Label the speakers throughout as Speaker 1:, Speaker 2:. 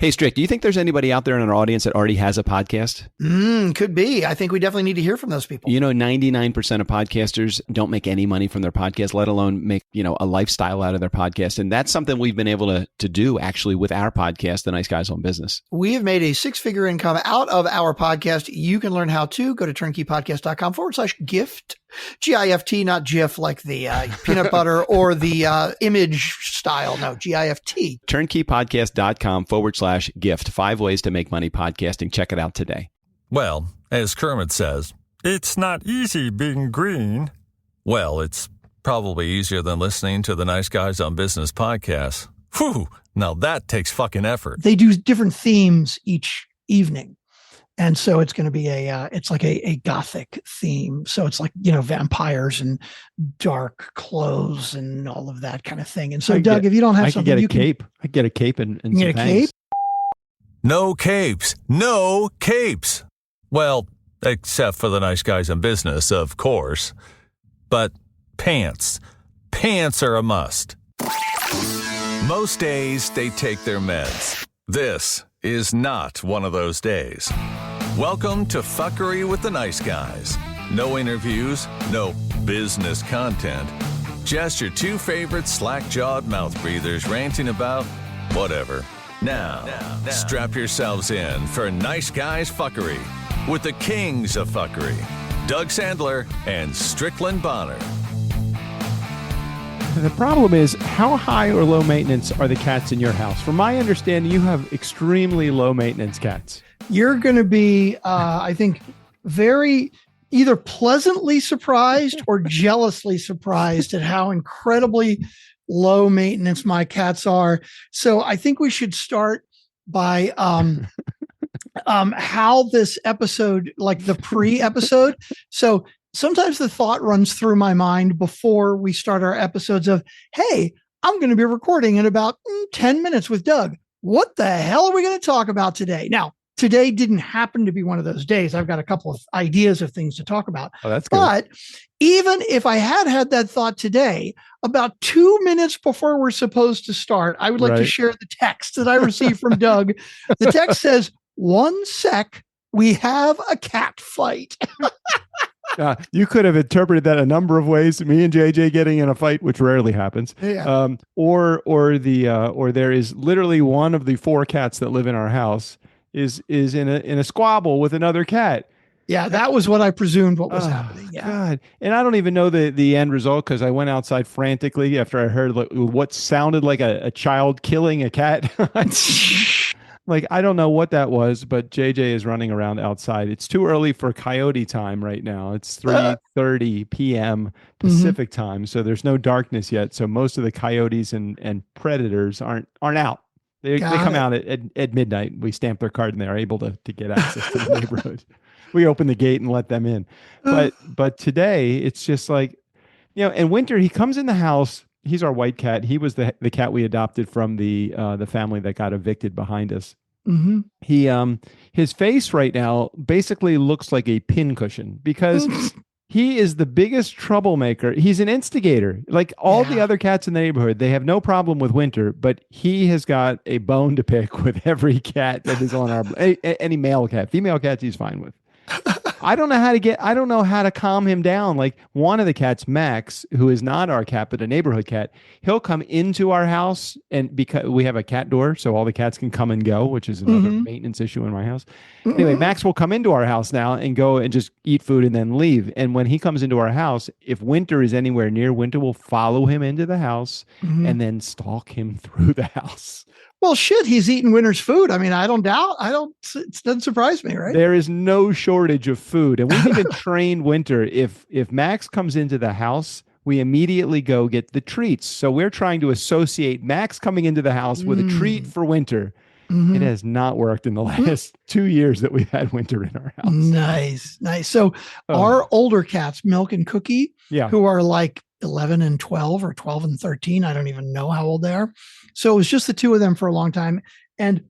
Speaker 1: Hey, Strick, do you think there's anybody out there in our audience that already has a podcast?
Speaker 2: Could be. I think we definitely need to hear from those people.
Speaker 1: 99% of podcasters don't make any money from their podcast, let alone make, a lifestyle out of their podcast. And that's something we've been able to do actually with our podcast, The Nice Guys on Business.
Speaker 2: We have made a 6-figure income out of our podcast. You can learn how to. Go to turnkeypodcast.com/gift. GIFT, not GIF like the peanut butter or the image style. No, GIFT.
Speaker 1: Turnkeypodcast.com/gift. 5 ways to make money podcasting. Check it out today.
Speaker 3: Well, as Kermit says, it's not easy being green. Well, it's probably easier than listening to the Nice Guys on Business podcast. Whew, now that takes fucking effort.
Speaker 2: They do different themes each evening. And so it's going to be it's like a gothic theme. So it's like, vampires and dark clothes and all of that kind of thing. And so, Doug, if you don't have something,
Speaker 1: I could get a cape and some
Speaker 2: get a cape?
Speaker 3: No capes. No capes. Well, except for the Nice Guys in Business, of course. But pants. Pants are a must. Most days, they take their meds. This is not one of those days. Welcome to Fuckery with the Nice Guys. No interviews, no business content. Just your 2 favorite slack-jawed mouth breathers ranting about whatever. Now, strap yourselves in for Nice Guys Fuckery with the kings of fuckery, Doug Sandler and Strickland Bonner.
Speaker 1: The problem is, how high or low maintenance are the cats in your house? From my understanding, you have extremely low maintenance cats.
Speaker 2: You're going to be, I think, very either pleasantly surprised or jealously surprised at how incredibly low maintenance my cats are. So I think we should start by how this episode, like the pre-episode. So sometimes the thought runs through my mind before we start our episodes of, hey, I'm going to be recording in about 10 minutes with Doug. What the hell are we going to talk about today? Now, today didn't happen to be one of those days. I've got a couple of ideas of things to talk about.
Speaker 1: Oh, that's good.
Speaker 2: But even if I had that thought today, about 2 minutes before we're supposed to start, I would like to share the text that I received from Doug. The text says, 1 sec, we have a cat fight.
Speaker 1: You could have interpreted that a number of ways. Me and JJ getting in a fight, which rarely happens.
Speaker 2: Yeah.
Speaker 1: Or there is literally one of the 4 cats that live in our house is in a squabble with another cat.
Speaker 2: Yeah, that was what I presumed what was happening. Yeah. God.
Speaker 1: And I don't even know the end result because I went outside frantically after I heard what sounded like a child killing a cat. Like, I don't know what that was, but JJ is running around outside. It's too early for coyote time right now. It's 3:30 p.m. Pacific time, so there's no darkness yet. So most of the coyotes and predators aren't out. They come out at midnight. We stamp their card and they're able to get access to the neighborhood. We open the gate and let them in. But today it's just like, in winter he comes in the house. He's our white cat. He was the cat we adopted from the family that got evicted behind us.
Speaker 2: Mm-hmm.
Speaker 1: His face right now basically looks like a pincushion because he is the biggest troublemaker. He's an instigator. Like all the other cats in the neighborhood, they have no problem with winter, but he has got a bone to pick with every cat that is on our any male cat. Female cats he's fine with. I don't know how to calm him down. Like one of the cats, Max, who is not our cat, but a neighborhood cat, he'll come into our house and because we have a cat door, so all the cats can come and go, which is another maintenance issue in my house. Anyway, Max will come into our house now and go and just eat food and then leave. And when he comes into our house, if Winter is anywhere near, Winter will follow him into the house and then stalk him through the house.
Speaker 2: Well, shit, he's eating Winter's food. I mean, it doesn't surprise me, right?
Speaker 1: There is no shortage of food. And we've even trained Winter. If Max comes into the house, we immediately go get the treats. So we're trying to associate Max coming into the house with a treat for Winter. It has not worked in the last 2 years that we've had Winter in our house.
Speaker 2: Nice. So our older cats, Milk and Cookie, who are like 11 and 12 or 12 and 13. I don't even know how old they are. So it was just the two of them for a long time. And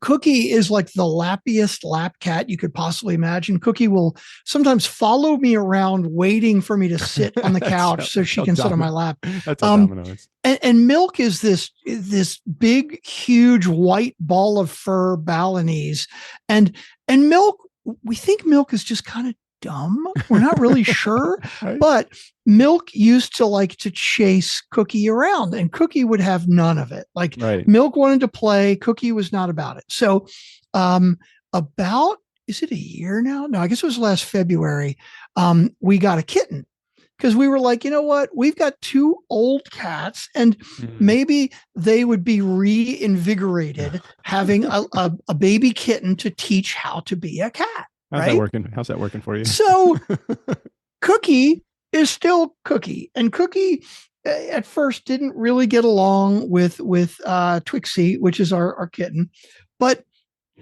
Speaker 2: Cookie is like the lappiest lap cat you could possibly imagine. Cookie will sometimes follow me around waiting for me to sit on the couch so she can sit on my lap.
Speaker 1: That's how Domino is.
Speaker 2: And Milk is this big, huge white ball of fur Balinese. And Milk, we think Milk is just kind of dumb. We're not really sure,
Speaker 1: Right.
Speaker 2: but Milk used to like to chase Cookie around, and Cookie would have none of it. Like
Speaker 1: Right.
Speaker 2: Milk wanted to play, Cookie was not about it. So about, is it a year now? No, I guess it was last February. We got a kitten because we were like, you know what? We've got 2 old cats, and maybe they would be reinvigorated having a baby kitten to teach how to be a cat.
Speaker 1: How's
Speaker 2: right?
Speaker 1: that working? How's that working for you?
Speaker 2: So Cookie is still Cookie, and Cookie at first didn't really get along with Twixie, which is our kitten, but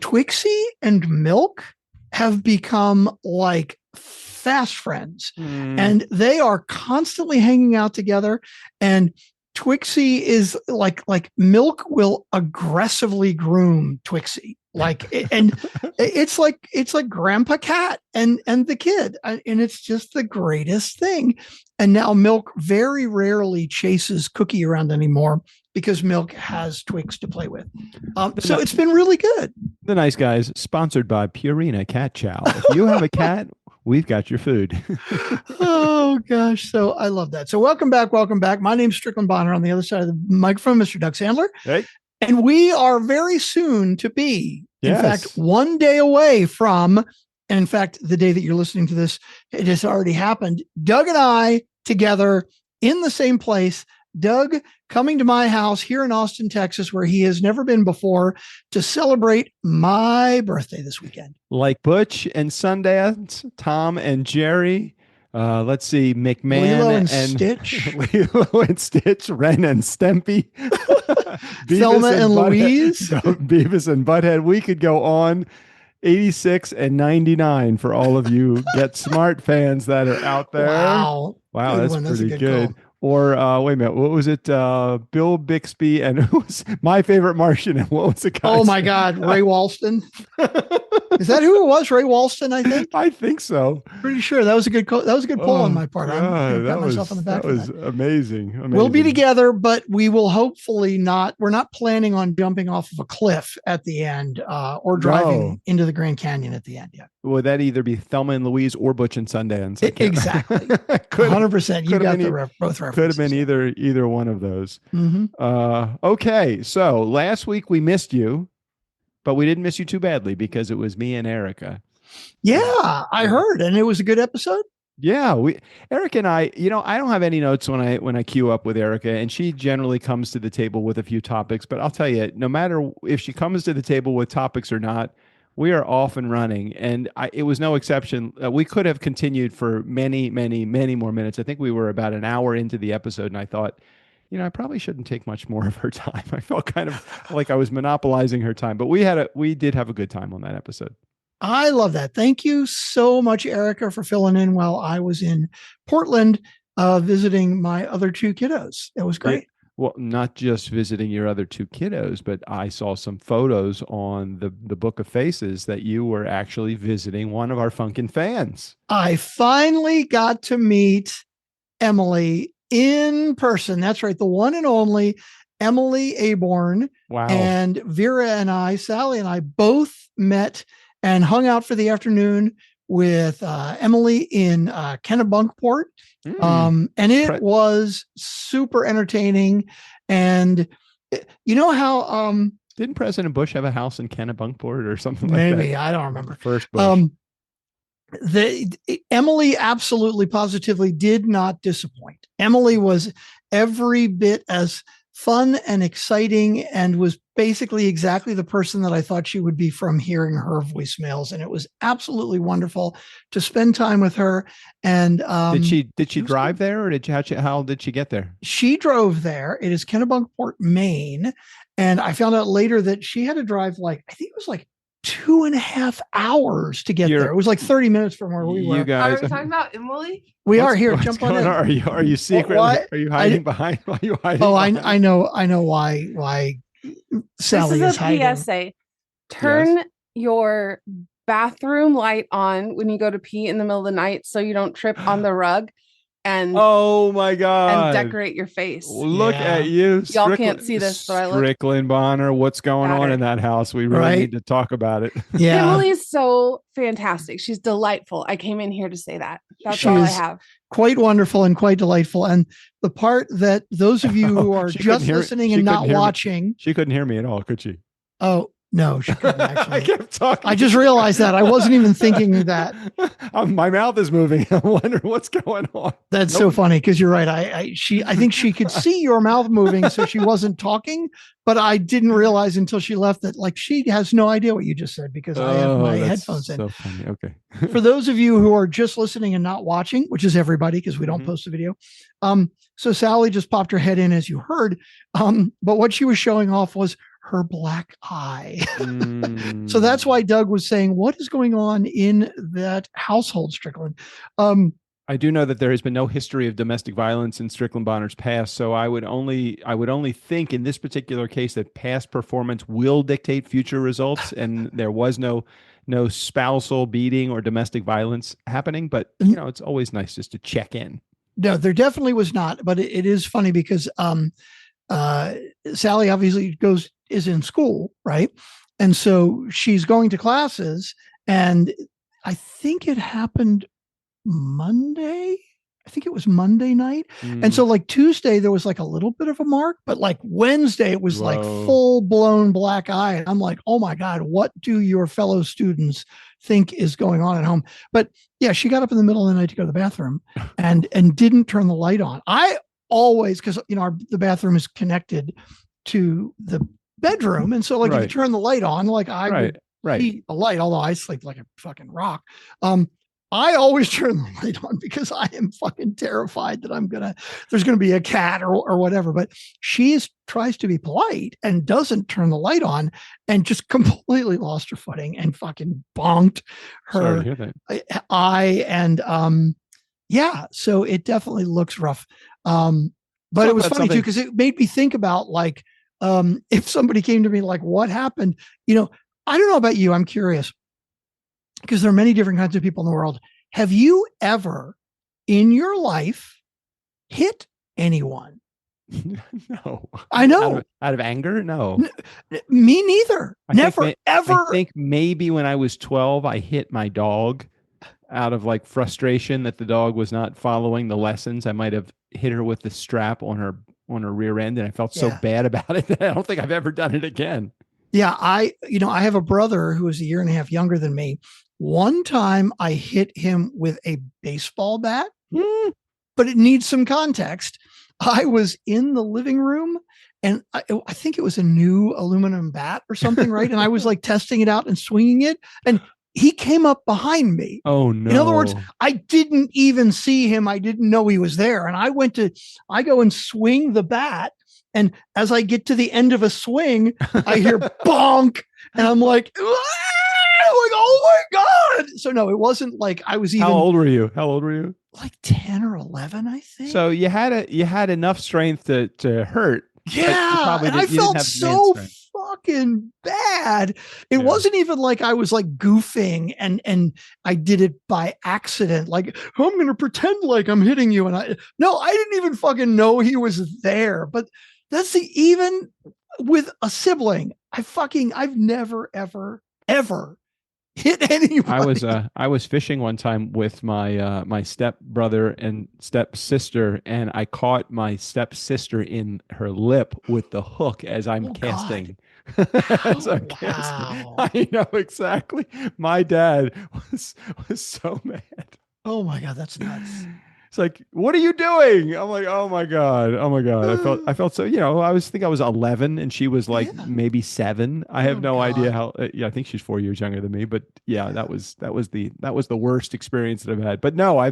Speaker 2: Twixie and Milk have become like fast friends, and they are constantly hanging out together. And Twixie is like Milk will aggressively groom Twixie. And it's like Grandpa Cat and the kid, and it's just the greatest thing. And now Milk very rarely chases Cookie around anymore because Milk has Twix to play with. So it's been really good.
Speaker 1: The Nice Guys, sponsored by Purina Cat Chow. If you have a cat, we've got your food.
Speaker 2: Oh gosh, so I love that. So welcome back. My name's Strickland Bonner. On the other side of the microphone, Mr. Doug Sandler.
Speaker 1: Hey.
Speaker 2: And we are very soon to be,
Speaker 1: Yes.
Speaker 2: in fact, 1 day away from, and in fact, the day that you're listening to this, it has already happened. Doug and I together in the same place. Doug coming to my house here in Austin, Texas, where he has never been before, to celebrate my birthday this weekend.
Speaker 1: Like Butch and Sundance, Tom and Jerry. Let's see, McMahon
Speaker 2: Lilo and Stitch.
Speaker 1: Lilo and Stitch, Ren and Stimpy.
Speaker 2: Thelma and Louise.
Speaker 1: Beavis and Butthead. We could go on. 86 and 99 for all of you Get Smart fans that are out there.
Speaker 2: Wow,
Speaker 1: that's
Speaker 2: one.
Speaker 1: pretty
Speaker 2: That's
Speaker 1: good.
Speaker 2: Call.
Speaker 1: Or wait a minute, what was it? Bill Bixby and who was My Favorite Martian? And what was the guy?
Speaker 2: Oh my God, Ray Walston. Is that who it was? Ray Walston, I think.
Speaker 1: I think so.
Speaker 2: Pretty sure that was a good pull on my part. I got myself on the back.
Speaker 1: That was amazing.
Speaker 2: We'll be together, but we will hopefully not. We're not planning on jumping off of a cliff at the end or driving into the Grand Canyon at the end yet.
Speaker 1: Would that either be Thelma and Louise or Butch and Sundance?
Speaker 2: Exactly. 100%. You got both references.
Speaker 1: Could have been either one of those.
Speaker 2: Mm-hmm.
Speaker 1: Okay, so last week we missed you, but we didn't miss you too badly because it was me and Erica.
Speaker 2: Yeah, I heard, and it was a good episode.
Speaker 1: Yeah, Erica and I don't have any notes when I queue up with Erica, and she generally comes to the table with a few topics. But I'll tell you, no matter if she comes to the table with topics or not, we are off and running, and it was no exception. We could have continued for many, many, many more minutes. I think we were about an hour into the episode, and I thought, I probably shouldn't take much more of her time. I felt kind of like I was monopolizing her time, but we did have a good time on that episode.
Speaker 2: I love that. Thank you so much, Erica, for filling in while I was in Portland visiting my other 2 kiddos. It was great.
Speaker 1: Well, not just visiting your other 2 kiddos, but I saw some photos on the Book of Faces that you were actually visiting one of our Funkin' fans.
Speaker 2: I finally got to meet Emily in person. That's right. The one and only Emily Aborn.
Speaker 1: Wow.
Speaker 2: And Vera and Sally and I both met and hung out for the afternoon with Emily in Kennebunkport. And it was super entertaining. And you know how
Speaker 1: didn't President Bush have a house in Kennebunkport or something like that?
Speaker 2: Maybe, I don't remember.
Speaker 1: First Bush.
Speaker 2: Emily absolutely positively did not disappoint. Emily was every bit as fun and exciting and was basically exactly the person that I thought she would be from hearing her voicemails. And it was absolutely wonderful to spend time with her. And
Speaker 1: did she drive there, or how did she get there?
Speaker 2: She drove there. It is Kennebunkport, Maine. And I found out later that she had to drive I think it was 2.5 hours to get there. It was 30 minutes from where we were.
Speaker 4: You guys are we talking about Emily?
Speaker 2: We are here. Jump on in.
Speaker 1: Are you secretly? Are you hiding behind? Are you hiding?
Speaker 2: I know why Sally
Speaker 5: this
Speaker 2: is hiding.
Speaker 5: PSA.
Speaker 4: Turn your bathroom light on when you go to pee in the middle of the night so you don't trip on the rug and
Speaker 1: Oh my God.
Speaker 4: and decorate your face.
Speaker 1: Look
Speaker 2: Yeah.
Speaker 1: at you.
Speaker 4: Y'all can't see this, but I look
Speaker 1: Strickland Bonner. What's going on
Speaker 4: better.
Speaker 1: in that house? We really
Speaker 2: Right.
Speaker 1: need to talk about it.
Speaker 2: Yeah.
Speaker 4: Emily is so fantastic. She's delightful. I came in here to say that. That's
Speaker 2: She
Speaker 4: all I
Speaker 2: is
Speaker 4: have.
Speaker 2: quite wonderful and quite delightful. And the part that those of you who are
Speaker 1: She couldn't
Speaker 2: just
Speaker 1: hear-
Speaker 2: listening
Speaker 1: she
Speaker 2: and
Speaker 1: couldn't
Speaker 2: not
Speaker 1: hear me.
Speaker 2: watching,
Speaker 1: She couldn't hear me at all, could she?
Speaker 2: oh no, she couldn't
Speaker 1: I
Speaker 2: actually.
Speaker 1: kept talking.
Speaker 2: I just realized that. I wasn't even thinking that.
Speaker 1: My mouth is moving. I'm wondering what's going on.
Speaker 2: That's so funny because you're right. I think she could see your mouth moving, so she wasn't talking. But I didn't realize until she left that like she has no idea what you just said because I have my
Speaker 1: that's
Speaker 2: headphones in.
Speaker 1: so funny. Okay.
Speaker 2: For those of you who are just listening and not watching, which is everybody because we don't
Speaker 1: Mhm.
Speaker 2: post a video. So Sally just popped her head in as you heard. But what she was showing off was her black eye. So that's why Doug was saying, what is going on in that household, Strickland?
Speaker 1: I do know that there has been no history of domestic violence in Strickland Bonner's past, so I would only think in this particular case that past performance will dictate future results, and there was no spousal beating or domestic violence happening. But it's always nice just to check in.
Speaker 2: No, there definitely was not. But it is funny because Sally obviously is in school, right? And so she's going to classes, and I think it happened Monday. I think it was Monday night. And so like Tuesday, there was like a little bit of a mark, but like Wednesday, it was like full blown black eye. And I'm like, oh my God, what do your fellow students think is going on at home? But yeah, she got up in the middle of the night to go to the bathroom and didn't turn the light on. I always, because the bathroom is connected to the bedroom. And so like if you turn the light on, like I would see the light, although I sleep like a fucking rock. I always turn the light on because I am fucking terrified that there's going to be a cat or whatever. But she tries to be polite and doesn't turn the light on and just completely lost her footing and fucking bonked her eye. And so it definitely looks rough. But it was funny too, because it made me think about like, if somebody came to me like, what happened? I don't know about you. I'm curious. Because there are many different kinds of people in the world. Have you ever in your life hit anyone?
Speaker 1: No.
Speaker 2: I know.
Speaker 1: Out of anger? No.
Speaker 2: Me neither. Never, ever.
Speaker 1: I think maybe when I was 12, I hit my dog out of like frustration that the dog was not following the lessons. I might have hit her with the strap on her rear end, and I felt so bad about it that I don't think I've ever done it again. Yeah,
Speaker 2: I have a brother who is a year and a half younger than me. One time I hit him with a baseball bat, but it needs some context. I was in the living room and I think it was a new aluminum bat or something, right? And I was like testing it out and swinging it, and he came up behind me.
Speaker 1: Oh no.
Speaker 2: In other words, I didn't even see him. I didn't know he was there. And I go and swing the bat. And as I get to the end of a swing, I hear bonk, and I'm like, oh my God. So no, it wasn't like I was even.
Speaker 1: How old were you?
Speaker 2: Like 10 or 11, I think.
Speaker 1: So you had enough strength to hurt.
Speaker 2: Yeah. And I felt so fucking bad. It wasn't even like I was like goofing and I did it by accident. Like, I'm going to pretend like I'm hitting you. And I didn't even fucking know he was there. But that's even with a sibling. I've never, ever, ever hit anybody.
Speaker 1: I was fishing one time with my my stepbrother and stepsister, and I caught my stepsister in her lip with the hook as I'm casting. Casting. I know exactly. My dad was so mad.
Speaker 2: Oh my God, that's nuts.
Speaker 1: It's like, what are you doing? I'm like, oh my God. I felt so, I think I was 11 and she was like maybe 7. I have no idea how, I think she's 4 years younger than me, but yeah, that was the worst experience that I've had. But no, I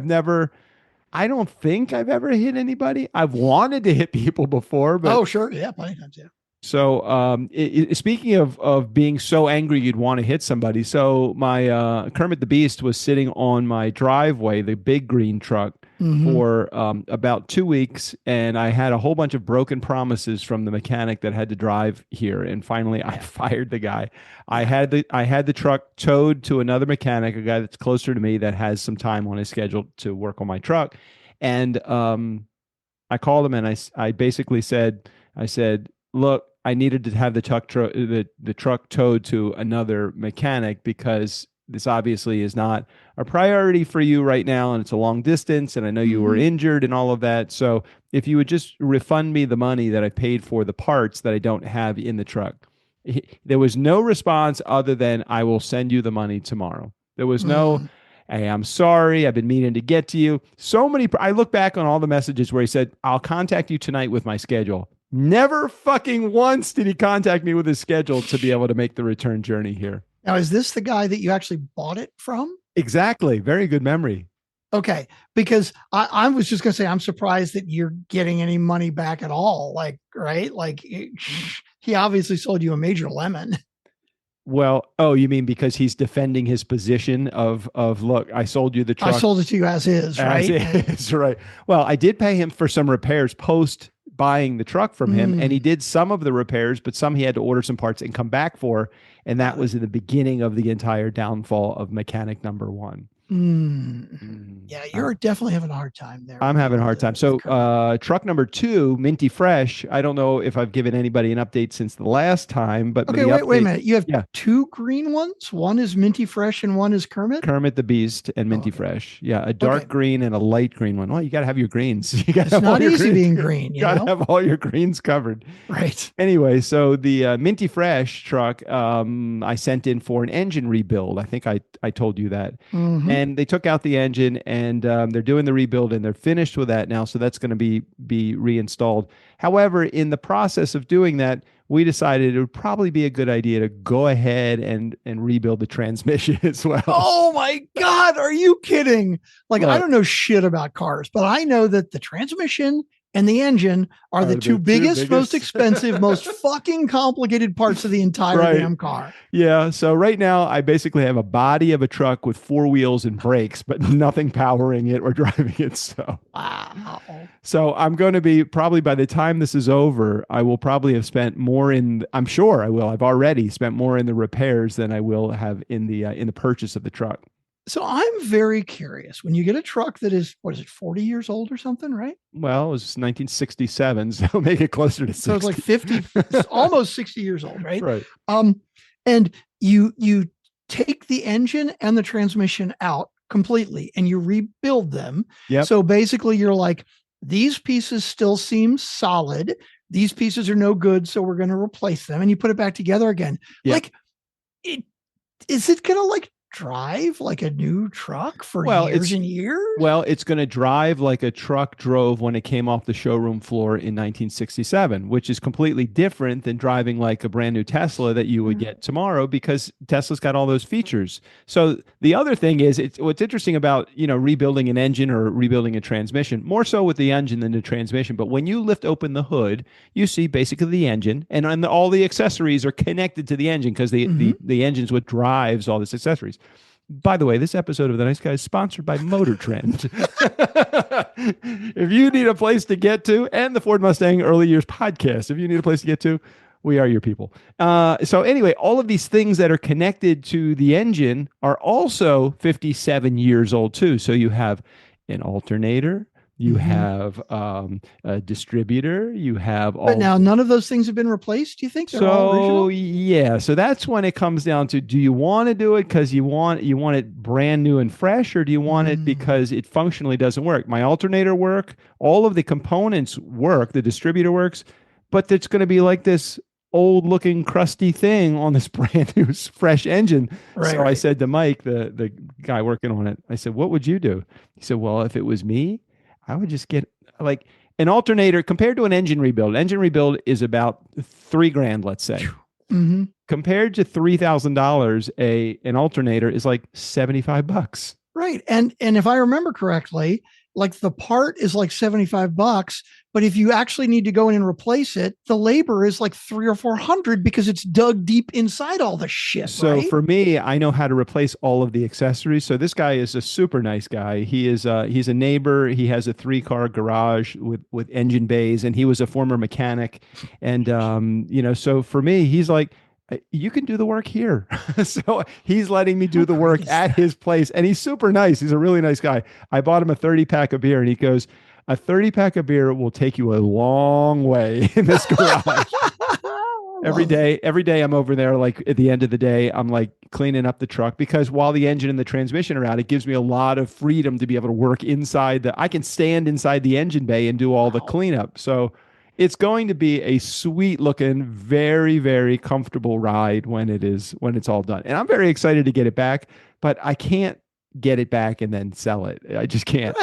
Speaker 1: don't think I've ever hit anybody. I've wanted to hit people before, but.
Speaker 2: Oh, sure. Yeah. Plenty of times. Yeah.
Speaker 1: So, speaking of being so angry you'd want to hit somebody. So my Kermit the Beast was sitting on my driveway, the big green truck. for about 2 weeks, and I had a whole bunch of broken promises from the mechanic that had to drive here. And finally, I fired the guy. I had the truck towed to another mechanic, a guy that's closer to me that has some time on his schedule to work on my truck. And I called him and I basically said, look, I needed to have the truck towed to another mechanic because this obviously is not a priority for you right now, and it's a long distance, and I know you were injured and all of that. So if you would just refund me the money that I paid for the parts that I don't have in the truck. There was no response other than, I will send you the money tomorrow. There was no, hey, I'm sorry, I've been meaning to get to you. I look back on all the messages where he said, I'll contact you tonight with my schedule. Never fucking once did he contact me with his schedule to be able to make the return journey here.
Speaker 2: Now, is this the guy that you actually bought it from?
Speaker 1: Exactly. Very good memory.
Speaker 2: Okay. Because I was just going to say, I'm surprised that you're getting any money back at all. Like, right? Like, he obviously sold you a major lemon.
Speaker 1: Well, oh, you mean because he's defending his position of look, I sold you the truck.
Speaker 2: I sold it to you as is, right?
Speaker 1: As is, right. Well, I did pay him for some repairs post buying the truck from him, and he did some of the repairs, but some he had to order some parts and come back for, and that was in the beginning of the entire downfall of mechanic number one.
Speaker 2: Yeah, you're definitely having a hard time there.
Speaker 1: I'm having a hard time. So truck number 2, Minty Fresh. I don't know if I've given anybody an update since the last time, but
Speaker 2: okay, wait a minute. You have 2 green ones. One is Minty Fresh and one is Kermit.
Speaker 1: Kermit the Beast and Minty Fresh. Yeah, a dark green and a light green one. Well, you got to have your greens. You got
Speaker 2: it's not easy being green. You
Speaker 1: got to have all your greens covered.
Speaker 2: Right.
Speaker 1: Anyway, so the Minty Fresh truck, I sent in for an engine rebuild. I think I told you that. And they took out the engine, and they're doing the rebuild, and they're finished with that now. So that's going to be reinstalled. However, in the process of doing that, we decided it would probably be a good idea to go ahead and rebuild the transmission as well.
Speaker 2: Oh my God, are you kidding? Like, I don't know shit about cars, but I know that the transmission and the engine are the two biggest, most expensive, most fucking complicated parts of the entire damn car.
Speaker 1: Yeah. So right now I basically have a body of a truck with 4 wheels and brakes, but nothing powering it or driving it. So,
Speaker 2: wow.
Speaker 1: So I'm going to be, probably by the time this is over, I will probably have spent more I'm sure I will. I've already spent more in the repairs than I will have in the purchase of the truck.
Speaker 2: So I'm very curious. When you get a truck that is, 40 years old or something, right?
Speaker 1: Well, it was 1967, so make it closer to 60.
Speaker 2: So it's like 50, it's almost 60 years old, right?
Speaker 1: Right.
Speaker 2: And you take the engine and the transmission out completely and you rebuild them.
Speaker 1: Yep.
Speaker 2: So basically you're like, these pieces still seem solid. These pieces are no good, so we're going to replace them. And you put it back together again.
Speaker 1: Yep.
Speaker 2: Like, is it going to like drive like a new truck for years and years?
Speaker 1: Well, it's going to drive like a truck drove when it came off the showroom floor in 1967, which is completely different than driving like a brand new Tesla that you would get tomorrow, because Tesla's got all those features. So the other thing is, what's interesting about, rebuilding an engine or rebuilding a transmission, more so with the engine than the transmission. But when you lift open the hood, you see basically the engine, and all the accessories are connected to the engine, because the engine's what drives all these accessories. By the way, this episode of The Nice Guys is sponsored by Motor Trend. If you need a place to get to, and the Ford Mustang Early Years podcast, if you need a place to get to, we are your people. So anyway, all of these things that are connected to the engine are also 57 years old too. So you have an alternator, you have a distributor, you have all.
Speaker 2: But now none of those things have been replaced. Do you think they're all original?
Speaker 1: Yeah. So that's when it comes down to, do you want to do it because you want it brand new and fresh, or do you want it because it functionally doesn't work? My alternator work, all of the components work, the distributor works, but it's going to be like this old looking crusty thing on this brand new fresh engine. Right, I said to Mike, the guy working on it, I said, what would you do? He said, well, if it was me, I would just get like an alternator compared to an engine rebuild. Engine rebuild is about $3,000, let's say. Compared to $3,000, an alternator is like $75.
Speaker 2: Right. And if I remember correctly, like the part is like $75, but if you actually need to go in and replace it, the labor is like $300 or $400 because it's dug deep inside all the shit.
Speaker 1: So
Speaker 2: right?
Speaker 1: for me, I know how to replace all of the accessories. So this guy is a super nice guy. He's a neighbor. He has a 3-car garage with engine bays, and he was a former mechanic. And so for me, he's like, you can do the work here. So he's letting me do the work at his place, and he's super nice. He's a really nice guy. I bought him a 30-pack of beer, and he goes, a 30-pack of beer will take you a long way in this garage. Every day I'm over there, like at the end of the day, I'm like cleaning up the truck, because while the engine and the transmission are out, it gives me a lot of freedom to be able to work inside I can stand inside the engine bay and do all the cleanup. So it's going to be a sweet looking, very, very comfortable ride when it's all done. And I'm very excited to get it back, but I can't get it back and then sell it. I just can't.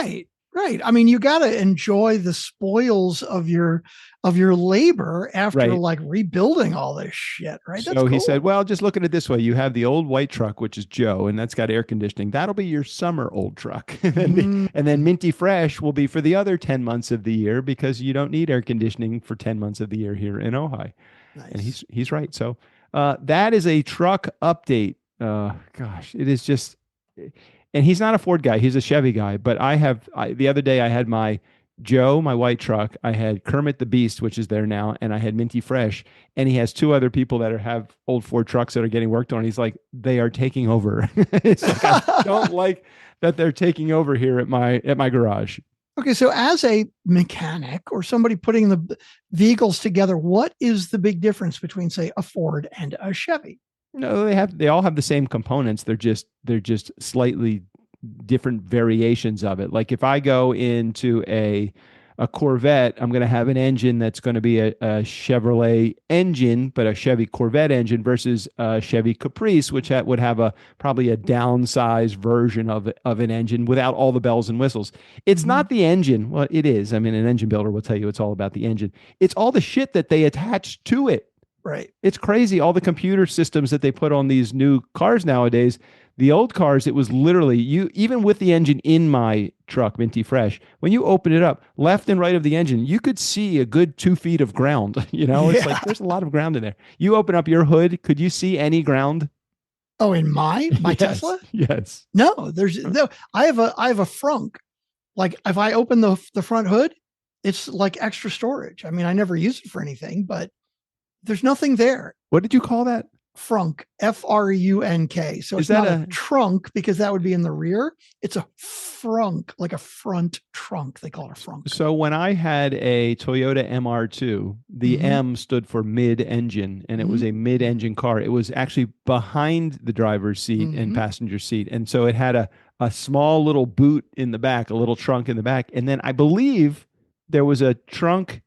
Speaker 2: Right. I mean, you got to enjoy the spoils of your labor after like rebuilding all this shit, right?
Speaker 1: That's so he said, well, just look at it this way. You have the old white truck, which is Joe, and that's got air conditioning. That'll be your summer old truck. And then Minty Fresh will be for the other 10 months of the year, because you don't need air conditioning for 10 months of the year here in Ojai. Nice. And he's right. So that is a truck update. Gosh, it is just... And he's not a Ford guy. He's a Chevy guy. But the other day I had my Joe, my white truck. I had Kermit the Beast, which is there now. And I had Minty Fresh. And he has 2 other people that have old Ford trucks that are getting worked on. He's like, they are taking over. It's like, I don't like that they're taking over here at my garage.
Speaker 2: Okay. So as a mechanic or somebody putting the vehicles together, what is the big difference between, say, a Ford and a Chevy?
Speaker 1: No, they all have the same components. They're just slightly different variations of it. Like if I go into a Corvette, I'm going to have an engine that's going to be a Chevrolet engine, but a Chevy Corvette engine, versus a Chevy Caprice, which would have probably a downsized version of an engine without all the bells and whistles. It's not the engine. Well, it is. I mean, an engine builder will tell you it's all about the engine. It's all the shit that they attach to it.
Speaker 2: Right.
Speaker 1: It's crazy. All the computer systems that they put on these new cars nowadays. The old cars, it was literally even with the engine in my truck, Minty Fresh, when you open it up, left and right of the engine, you could see a good 2 feet of ground. It's like there's a lot of ground in there. You open up your hood, could you see any ground?
Speaker 2: Oh, in my
Speaker 1: yes,
Speaker 2: Tesla?
Speaker 1: Yes.
Speaker 2: No, there's no. I have a frunk. Like if I open the front hood, it's like extra storage. I mean, I never use it for anything, but there's nothing there.
Speaker 1: What did you call that?
Speaker 2: Frunk, Frunk. So it's not a trunk, because that would be in the rear. It's a frunk, like a front trunk. They call it a frunk.
Speaker 1: So when I had a Toyota MR2, the M stood for mid-engine, and it was a mid-engine car. It was actually behind the driver's seat and passenger seat. And so it had a small little boot in the back, a little trunk in the back. And then I believe there was a frunk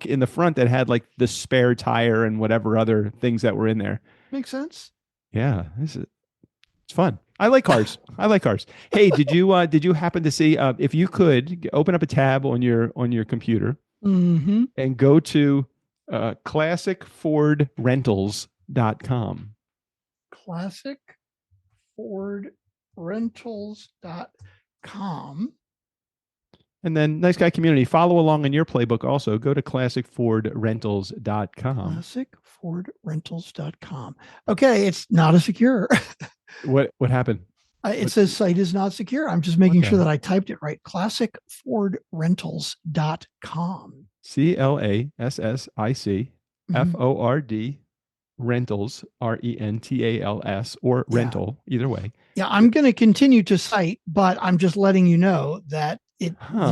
Speaker 1: in the front that had like the spare tire and whatever other things that were in there.
Speaker 2: Makes sense.
Speaker 1: Yeah, it's fun. I like cars. Hey, did you happen to see, if you could open up a tab on your computer and go to classicfordrentals.com.
Speaker 2: classicfordrentals.com.
Speaker 1: And then Nice Guy Community, follow along in your playbook also. Go to classicfordrentals.com.
Speaker 2: classicfordrentals.com. Okay, it's not a secure.
Speaker 1: What happened?
Speaker 2: It says site is not secure. I'm just making sure that I typed it right. classicfordrentals.com.
Speaker 1: ClassicFord rentals, RENTALS, or rental, either way.
Speaker 2: Yeah, I'm going to continue to cite, but I'm just letting you know that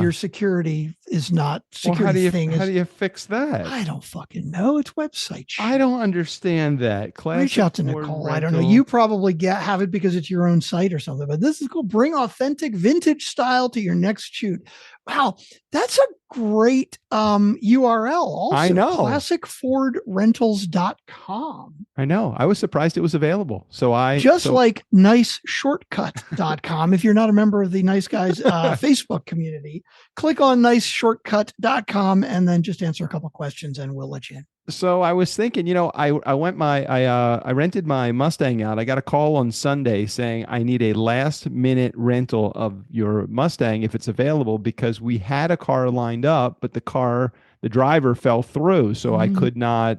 Speaker 2: your security is not security.
Speaker 1: How do you fix that?
Speaker 2: I don't fucking know. It's website shit.
Speaker 1: I don't understand that.
Speaker 2: Reach out to Nicole. I don't know. You probably have it because it's your own site or something, but this is cool. Bring authentic vintage style to your next shoot. Wow, that's a great URL. Also,
Speaker 1: I know.
Speaker 2: classicfordrentals.com.
Speaker 1: I know. I was surprised it was available.
Speaker 2: Like niceshortcut.com. If you're not a member of the Nice Guys Facebook community, click on niceshortcut.com and then just answer a couple questions and we'll let you in.
Speaker 1: So I was thinking, I rented my Mustang out. I got a call on Sunday saying I need a last minute rental of your Mustang if it's available because we had a car lined up, but the driver fell through, so I could not.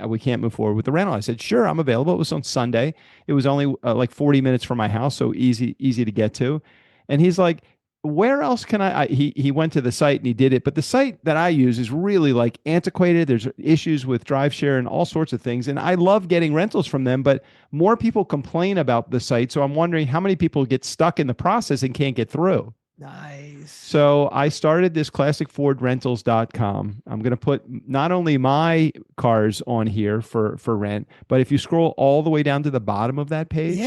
Speaker 1: We can't move forward with the rental. I said, sure, I'm available. It was on Sunday. It was only like 40 minutes from my house, so easy to get to. And he's like, where else can he went to the site and he did it, but the site that I use is really like antiquated. There's issues with drive share and all sorts of things, and I love getting rentals from them, but more people complain about the site, so I'm wondering how many people get stuck in the process and can't get through.
Speaker 2: Nice.
Speaker 1: So I started this classicfordrentals.com. I'm going to put not only my cars on here for rent, but if you scroll all the way down to the bottom of that page,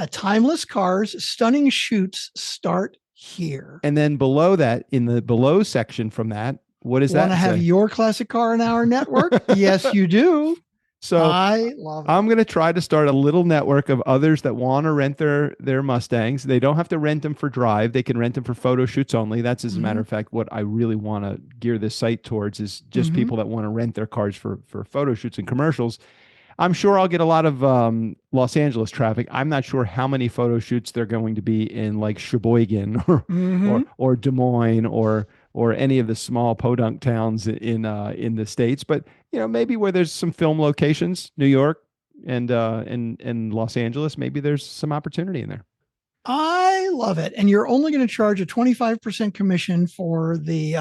Speaker 2: timeless cars, stunning shoots start here.
Speaker 1: And then below that, in the below section from that, what is that?
Speaker 2: Want to have your classic car in our network? Yes, you do.
Speaker 1: So
Speaker 2: I love it.
Speaker 1: I'm going to try to start a little network of others that want to rent their Mustangs. They don't have to rent them for drive. They can rent them for photo shoots only. That's, as a matter of fact, what I really want to gear this site towards is just people that want to rent their cars for photo shoots and commercials. I'm sure I'll get a lot of Los Angeles traffic. I'm not sure how many photo shoots they're going to be in like Sheboygan or Des Moines or any of the small podunk towns in the States, but maybe where there's some film locations, New York and Los Angeles, maybe there's some opportunity in there.
Speaker 2: I love it. And you're only going to charge a 25% commission for the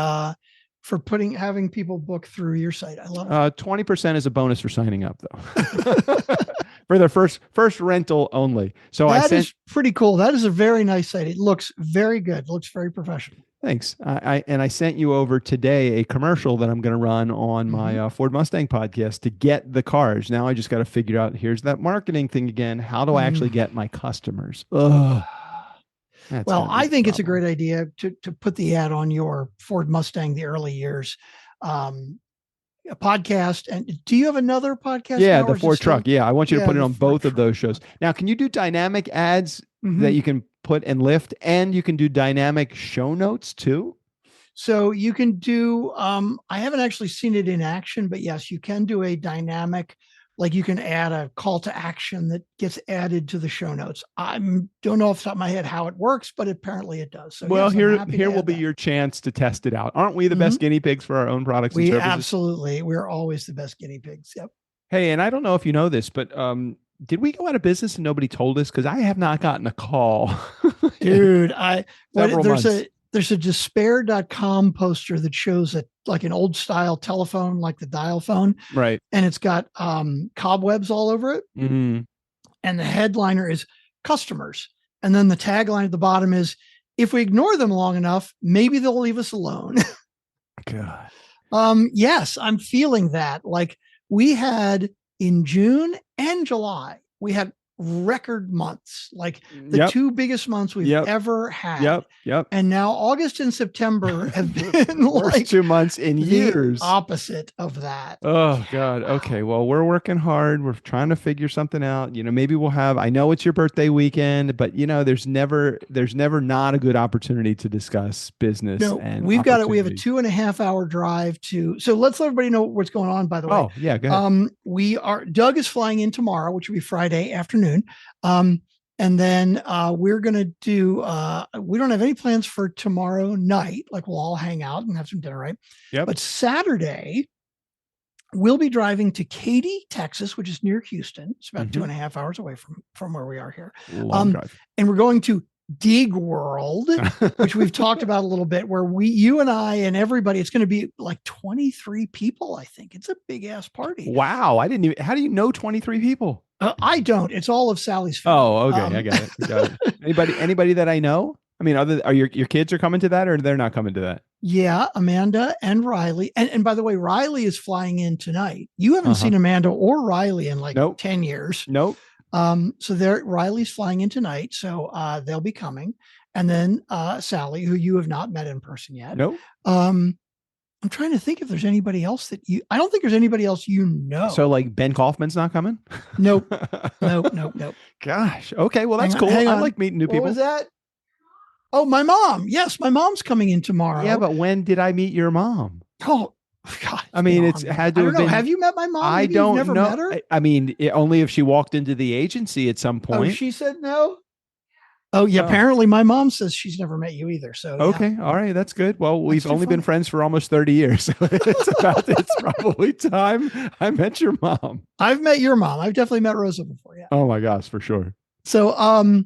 Speaker 2: having people book through your site. I love it.
Speaker 1: 20% is a bonus for signing up, though. For their first rental only. So
Speaker 2: that is pretty cool. That is a very nice site. It looks very good. It looks very professional.
Speaker 1: Thanks. I sent you over today a commercial that I'm going to run on my Ford Mustang podcast to get the cars. Now I just got to figure out, here's that marketing thing again. How do I actually get my customers? Ugh.
Speaker 2: Well, I think it's a great idea to put the ad on your Ford Mustang, the early years, a podcast. And do you have another podcast?
Speaker 1: Yeah, the Ford truck. Yeah, I want you to put it on both of those shows. Now, can you do dynamic ads that you can put and lift, and you can do dynamic show notes too?
Speaker 2: So you can do, I haven't actually seen it in action, but yes, you can do a dynamic, like you can add a call to action that gets added to the show notes. I don't know off the top of my head how it works, but apparently it does. So
Speaker 1: well, yes, here will be your chance to test it out. Aren't we the best guinea pigs for our own products and services?
Speaker 2: Absolutely. We're always the best guinea pigs. Yep.
Speaker 1: Hey, and I don't know if you know this, but did we go out of business and nobody told us? Because I have not gotten a call.
Speaker 2: Dude, there's a despair.com poster that shows like an old style telephone, like the dial phone.
Speaker 1: Right.
Speaker 2: And it's got cobwebs all over it.
Speaker 1: Mm-hmm.
Speaker 2: And the headliner is customers. And then the tagline at the bottom is, if we ignore them long enough, maybe they'll leave us alone.
Speaker 1: God.
Speaker 2: Yes, I'm feeling that. Like we had in June and July, we had record months, like the two biggest months we've ever had.
Speaker 1: Yep.
Speaker 2: And now August and September have been like
Speaker 1: 2 months in years.
Speaker 2: Opposite of that.
Speaker 1: Oh God. Okay. Well, we're working hard. We're trying to figure something out. Maybe we'll have, I know it's your birthday weekend, but there's never not a good opportunity to discuss business.
Speaker 2: No, we have a 2.5 hour drive so let's let everybody know what's going on, by the way.
Speaker 1: Oh yeah. Go ahead.
Speaker 2: Doug is flying in tomorrow, which will be Friday afternoon. And then we're going to do, we don't have any plans for tomorrow night. Like we'll all hang out and have some dinner, right?
Speaker 1: Yep.
Speaker 2: But Saturday, we'll be driving to Katy, Texas, which is near Houston. It's about 2.5 hours away from where we are here.
Speaker 1: Long drive.
Speaker 2: And we're going to Dig World, which we've talked about a little bit, where you and I and everybody, it's going to be like 23 people. I think it's a big ass party.
Speaker 1: Wow. How do you know 23 people?
Speaker 2: I don't. It's all of Sally's family.
Speaker 1: Oh, okay. I got it. Anybody that I know? I mean, are your kids are coming to that, or they're not coming to that?
Speaker 2: Yeah, Amanda and Riley. And by the way, Riley is flying in tonight. You haven't seen Amanda or Riley in like 10 years.
Speaker 1: Nope.
Speaker 2: So Riley's flying in tonight. So they'll be coming. And then Sally, who you have not met in person yet.
Speaker 1: Nope.
Speaker 2: I'm trying to think if there's anybody else I don't think there's anybody else
Speaker 1: So like Ben Kaufman's not coming?
Speaker 2: Nope.
Speaker 1: Gosh. Okay. Well, that's cool. I like meeting new people.
Speaker 2: What was that? Oh, my mom. Yes, my mom's coming in tomorrow.
Speaker 1: Yeah, but when did I meet your mom?
Speaker 2: Oh, God,
Speaker 1: I mean,
Speaker 2: been
Speaker 1: it's
Speaker 2: on.
Speaker 1: had to
Speaker 2: I
Speaker 1: have
Speaker 2: don't know.
Speaker 1: been.
Speaker 2: Have you met my mom?
Speaker 1: I
Speaker 2: Maybe you've
Speaker 1: don't
Speaker 2: never
Speaker 1: know.
Speaker 2: met her.
Speaker 1: I mean, only if she walked into the agency at some
Speaker 2: Oh,
Speaker 1: point.
Speaker 2: she said no. Oh, yeah.
Speaker 1: Oh.
Speaker 2: Apparently, my mom says she's never met you either. So, yeah.
Speaker 1: Okay, all right, that's good. Well, we've
Speaker 2: too
Speaker 1: only been
Speaker 2: funny.
Speaker 1: friends for almost 30 years, so it's probably time I met your mom.
Speaker 2: I've met your mom. I've definitely met Rosa before. Yeah.
Speaker 1: Oh my gosh, for sure.
Speaker 2: So,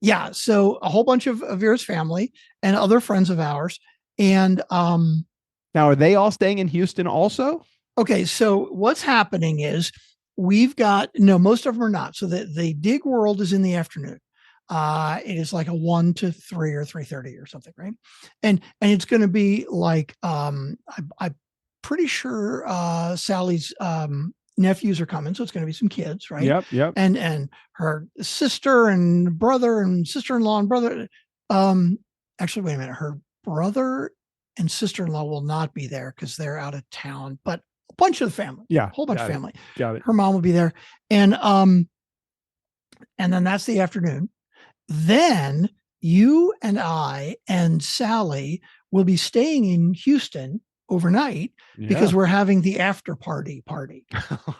Speaker 2: yeah. So a whole bunch of Vera's family and other friends of ours. And,
Speaker 1: Now, are they all staying in Houston also?
Speaker 2: okay. So what's happening is we've got, no, most of them are not. So the Dig World is in the afternoon. It is like a 1 to 3 or 3:30 or something, right? And it's going to be like I'm pretty sure Sally's nephews are coming, so it's going to be some kids, right?
Speaker 1: Yep.
Speaker 2: And her sister and brother and sister-in-law and brother. Actually, wait a minute. Her brother and sister-in-law will not be there because they're out of town, but a bunch of the family,
Speaker 1: Yeah,
Speaker 2: whole bunch of family.
Speaker 1: Got it.
Speaker 2: Her mom will be there, and then that's the afternoon. Then you and I and Sally will be staying in Houston overnight because we're having the after party.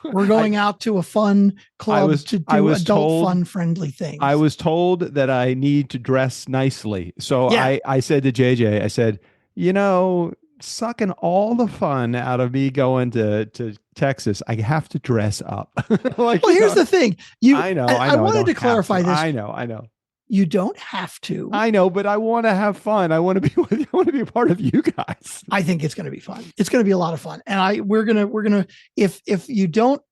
Speaker 2: We're going out to a fun club to do adult fun friendly things.
Speaker 1: I was told that I need to dress nicely. So
Speaker 2: Yeah.
Speaker 1: I said to JJ, I said, sucking all the fun out of me going to Texas, I have to dress up.
Speaker 2: Well, here's the thing. I know. I wanted to clarify this.
Speaker 1: I know.
Speaker 2: You don't have to.
Speaker 1: I know, but I want to have fun. I want to be with you. I want to be a part of you guys.
Speaker 2: I think it's going to be fun. It's going to be a lot of fun. And we're going to, if you don't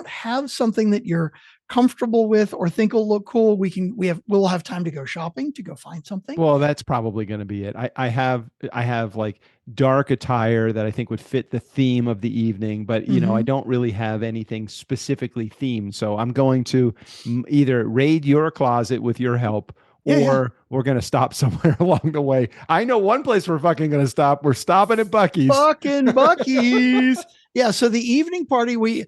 Speaker 2: have something that you're comfortable with or think will look cool, we'll have time to go shopping, to go find something.
Speaker 1: Well, that's probably going to be it. I have like dark attire that I think would fit the theme of the evening, but I don't really have anything specifically themed. So I'm going to either raid your closet with your help, or we're going to stop somewhere along the way. I know one place we're fucking going to stop. We're stopping at Buc-ee's.
Speaker 2: Fucking Buc-ee's. Yeah. So the evening party,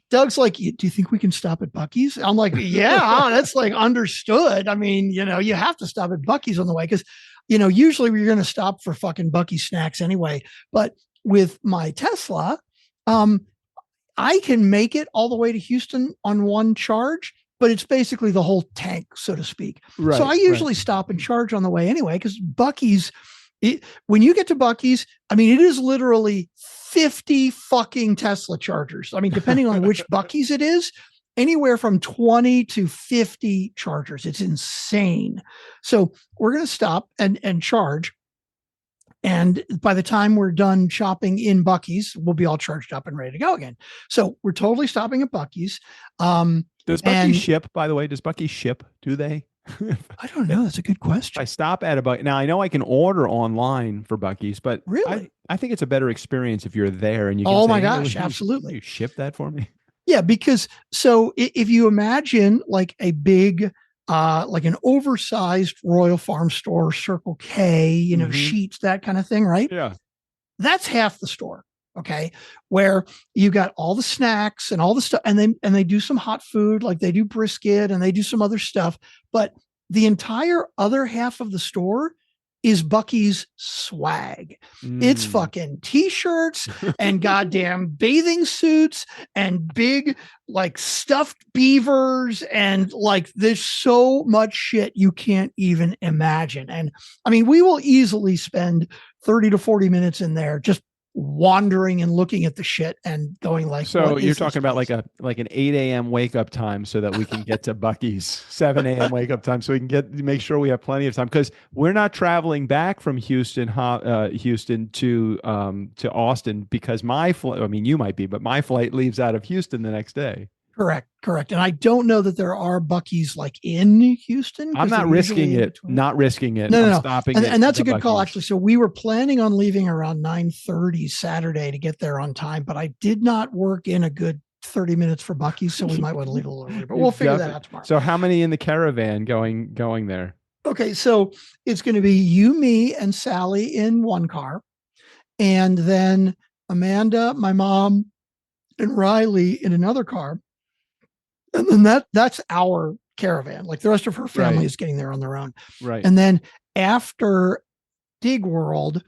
Speaker 2: Doug's like, do you think we can stop at Buc-ee's? I'm like, yeah, that's like understood. I mean, you have to stop at Buc-ee's on the way because, usually we're going to stop for fucking Buc-ee's snacks anyway. But with my Tesla, I can make it all the way to Houston on one charge, but it's basically the whole tank, so to speak. Right, so I usually stop and charge on the way anyway, because Buc-ee's, when you get to Buc-ee's, I mean, it is literally 50 fucking Tesla chargers. I mean, depending on which Buc-ee's it is, anywhere from 20 to 50 chargers. It's insane. So we're going to stop and charge. And by the time we're done shopping in Buc-ee's, we'll be all charged up and ready to go again. So we're totally stopping at Buc-ee's.
Speaker 1: Does Buc-ee's ship, by the way? Does Buc-ee's ship? Do they?
Speaker 2: I don't know. That's a good question.
Speaker 1: I stop at a Buc-ee's. Now, I know I can order online for Buc-ee's, but
Speaker 2: really,
Speaker 1: I think it's a better experience if you're there and you can
Speaker 2: oh
Speaker 1: say,
Speaker 2: my gosh, absolutely.
Speaker 1: You ship that for me?
Speaker 2: Yeah, because so if you imagine like a big, like an oversized Royal Farm Store, Circle K, sheets, that kind of thing, right?
Speaker 1: Yeah.
Speaker 2: That's half the store. Okay. Where you got all the snacks and all the stuff, and they do some hot food, like they do brisket and they do some other stuff. But the entire other half of the store is Buc-ee's swag. It's fucking t-shirts and goddamn bathing suits and big like stuffed beavers, and like there's so much shit you can't even imagine. And I mean, we will easily spend 30 to 40 minutes in there just wandering and looking at the shit and going like,
Speaker 1: so you're talking about like an 8 a.m. wake up time so that we can get to Buc-ee's, 7 a.m. wake up time so we can make sure we have plenty of time, because we're not traveling back from Houston to Austin, because my flight, I mean, you might be, but my flight leaves out of Houston the next day.
Speaker 2: Correct. And I don't know that there are Buc-ee's like in Houston.
Speaker 1: I'm not risking it. Not risking it.
Speaker 2: No.
Speaker 1: I'm stopping.
Speaker 2: And that's a good call, actually. So we were planning on leaving around 9:30 Saturday to get there on time, but I did not work in a good 30 minutes for Buc-ee's, so we might want to leave a little early. But we'll figure that out tomorrow.
Speaker 1: So how many in the caravan going there?
Speaker 2: Okay, so it's going to be you, me, and Sally in one car, and then Amanda, my mom, and Riley in another car. And then that's our caravan. Like the rest of her family is getting there on their own.
Speaker 1: Right.
Speaker 2: And then after Dig World,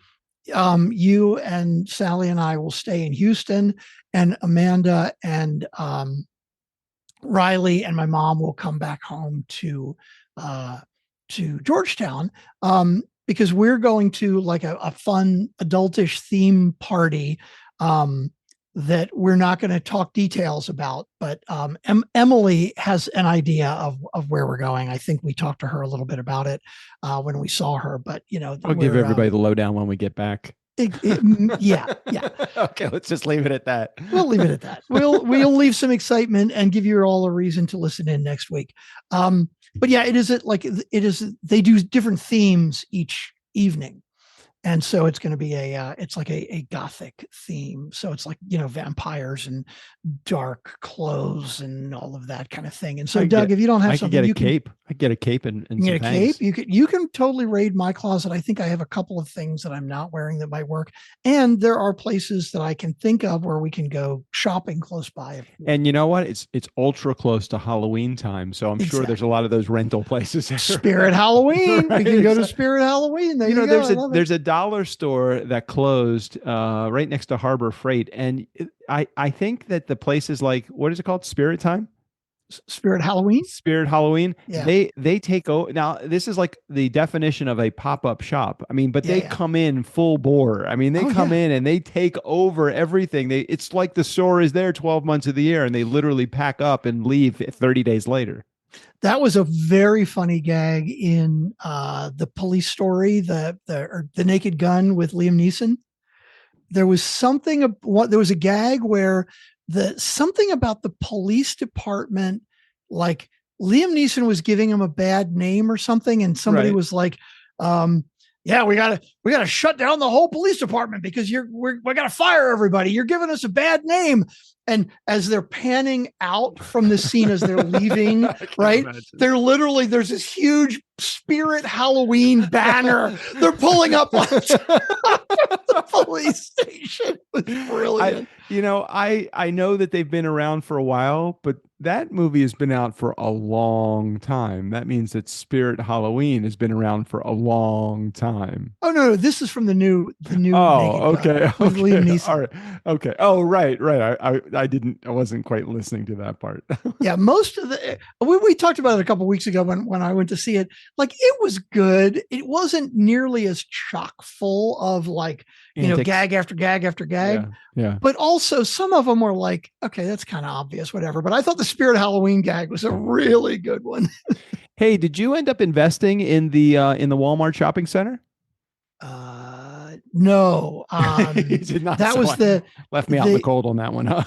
Speaker 2: you and Sally and I will stay in Houston, and Amanda and Riley and my mom will come back home to Georgetown, because we're going to like a fun adultish theme party that we're not going to talk details about, but Emily has an idea of where we're going. I think we talked to her a little bit about it when we saw her, but
Speaker 1: I'll give everybody the lowdown when we get back.
Speaker 2: Yeah.
Speaker 1: Okay, let's just leave it at that.
Speaker 2: We'll leave it at that. We'll leave some excitement and give you all a reason to listen in next week. But yeah, they do different themes each evening. And so it's going to be it's like a gothic theme. So it's like, vampires and dark clothes and all of that kind of thing. And so Doug, if you don't have something,
Speaker 1: I could get a cape and
Speaker 2: get a cape. You can totally raid my closet. I think I have a couple of things that I'm not wearing that might work. And there are places that I can think of where we can go shopping close by.
Speaker 1: And you know what? It's ultra close to Halloween time. So I'm sure there's a lot of those rental places.
Speaker 2: Spirit Halloween.
Speaker 1: Right,
Speaker 2: we can go to Spirit Halloween. There you go.
Speaker 1: There's a dollar store that closed right next to Harbor Freight, and I think that the place is like, what is it called? Spirit Halloween.
Speaker 2: Yeah.
Speaker 1: They take over. Now this is like the definition of a pop-up shop. I mean, but they come in full bore. I mean, they come in and they take over everything. It's like the store is there 12 months of the year, and they literally pack up and leave 30 days later.
Speaker 2: That was a very funny gag in the Police Story, the Naked Gun with Liam Neeson. There was there was a gag where something about the police department, like Liam Neeson was giving him a bad name or something, and somebody was like, yeah, we gotta shut down the whole police department because we gotta fire everybody. You're giving us a bad name. And as they're panning out from the scene, as they're leaving, right? There's this huge Spirit Halloween banner. They're pulling up on the police station. It was brilliant.
Speaker 1: I know that they've been around for a while, but that movie has been out for a long time. That means that Spirit Halloween has been around for a long time.
Speaker 2: Oh no, this is from the new.
Speaker 1: Oh, okay.
Speaker 2: Liam Neeson.
Speaker 1: All right. Okay. Oh, right. I wasn't quite listening to that part.
Speaker 2: Yeah, most of we talked about it a couple of weeks ago when I went to see it. Like, it was good. It wasn't nearly as chock full of like gag after gag after gag.
Speaker 1: Yeah.
Speaker 2: But also some of them were like, okay, that's kind of obvious, whatever. But I thought the Spirit Halloween gag was a really good one.
Speaker 1: Hey, did you end up investing in the Walmart shopping center?
Speaker 2: No.
Speaker 1: You did not.
Speaker 2: That was
Speaker 1: left me out in the cold on that one, huh?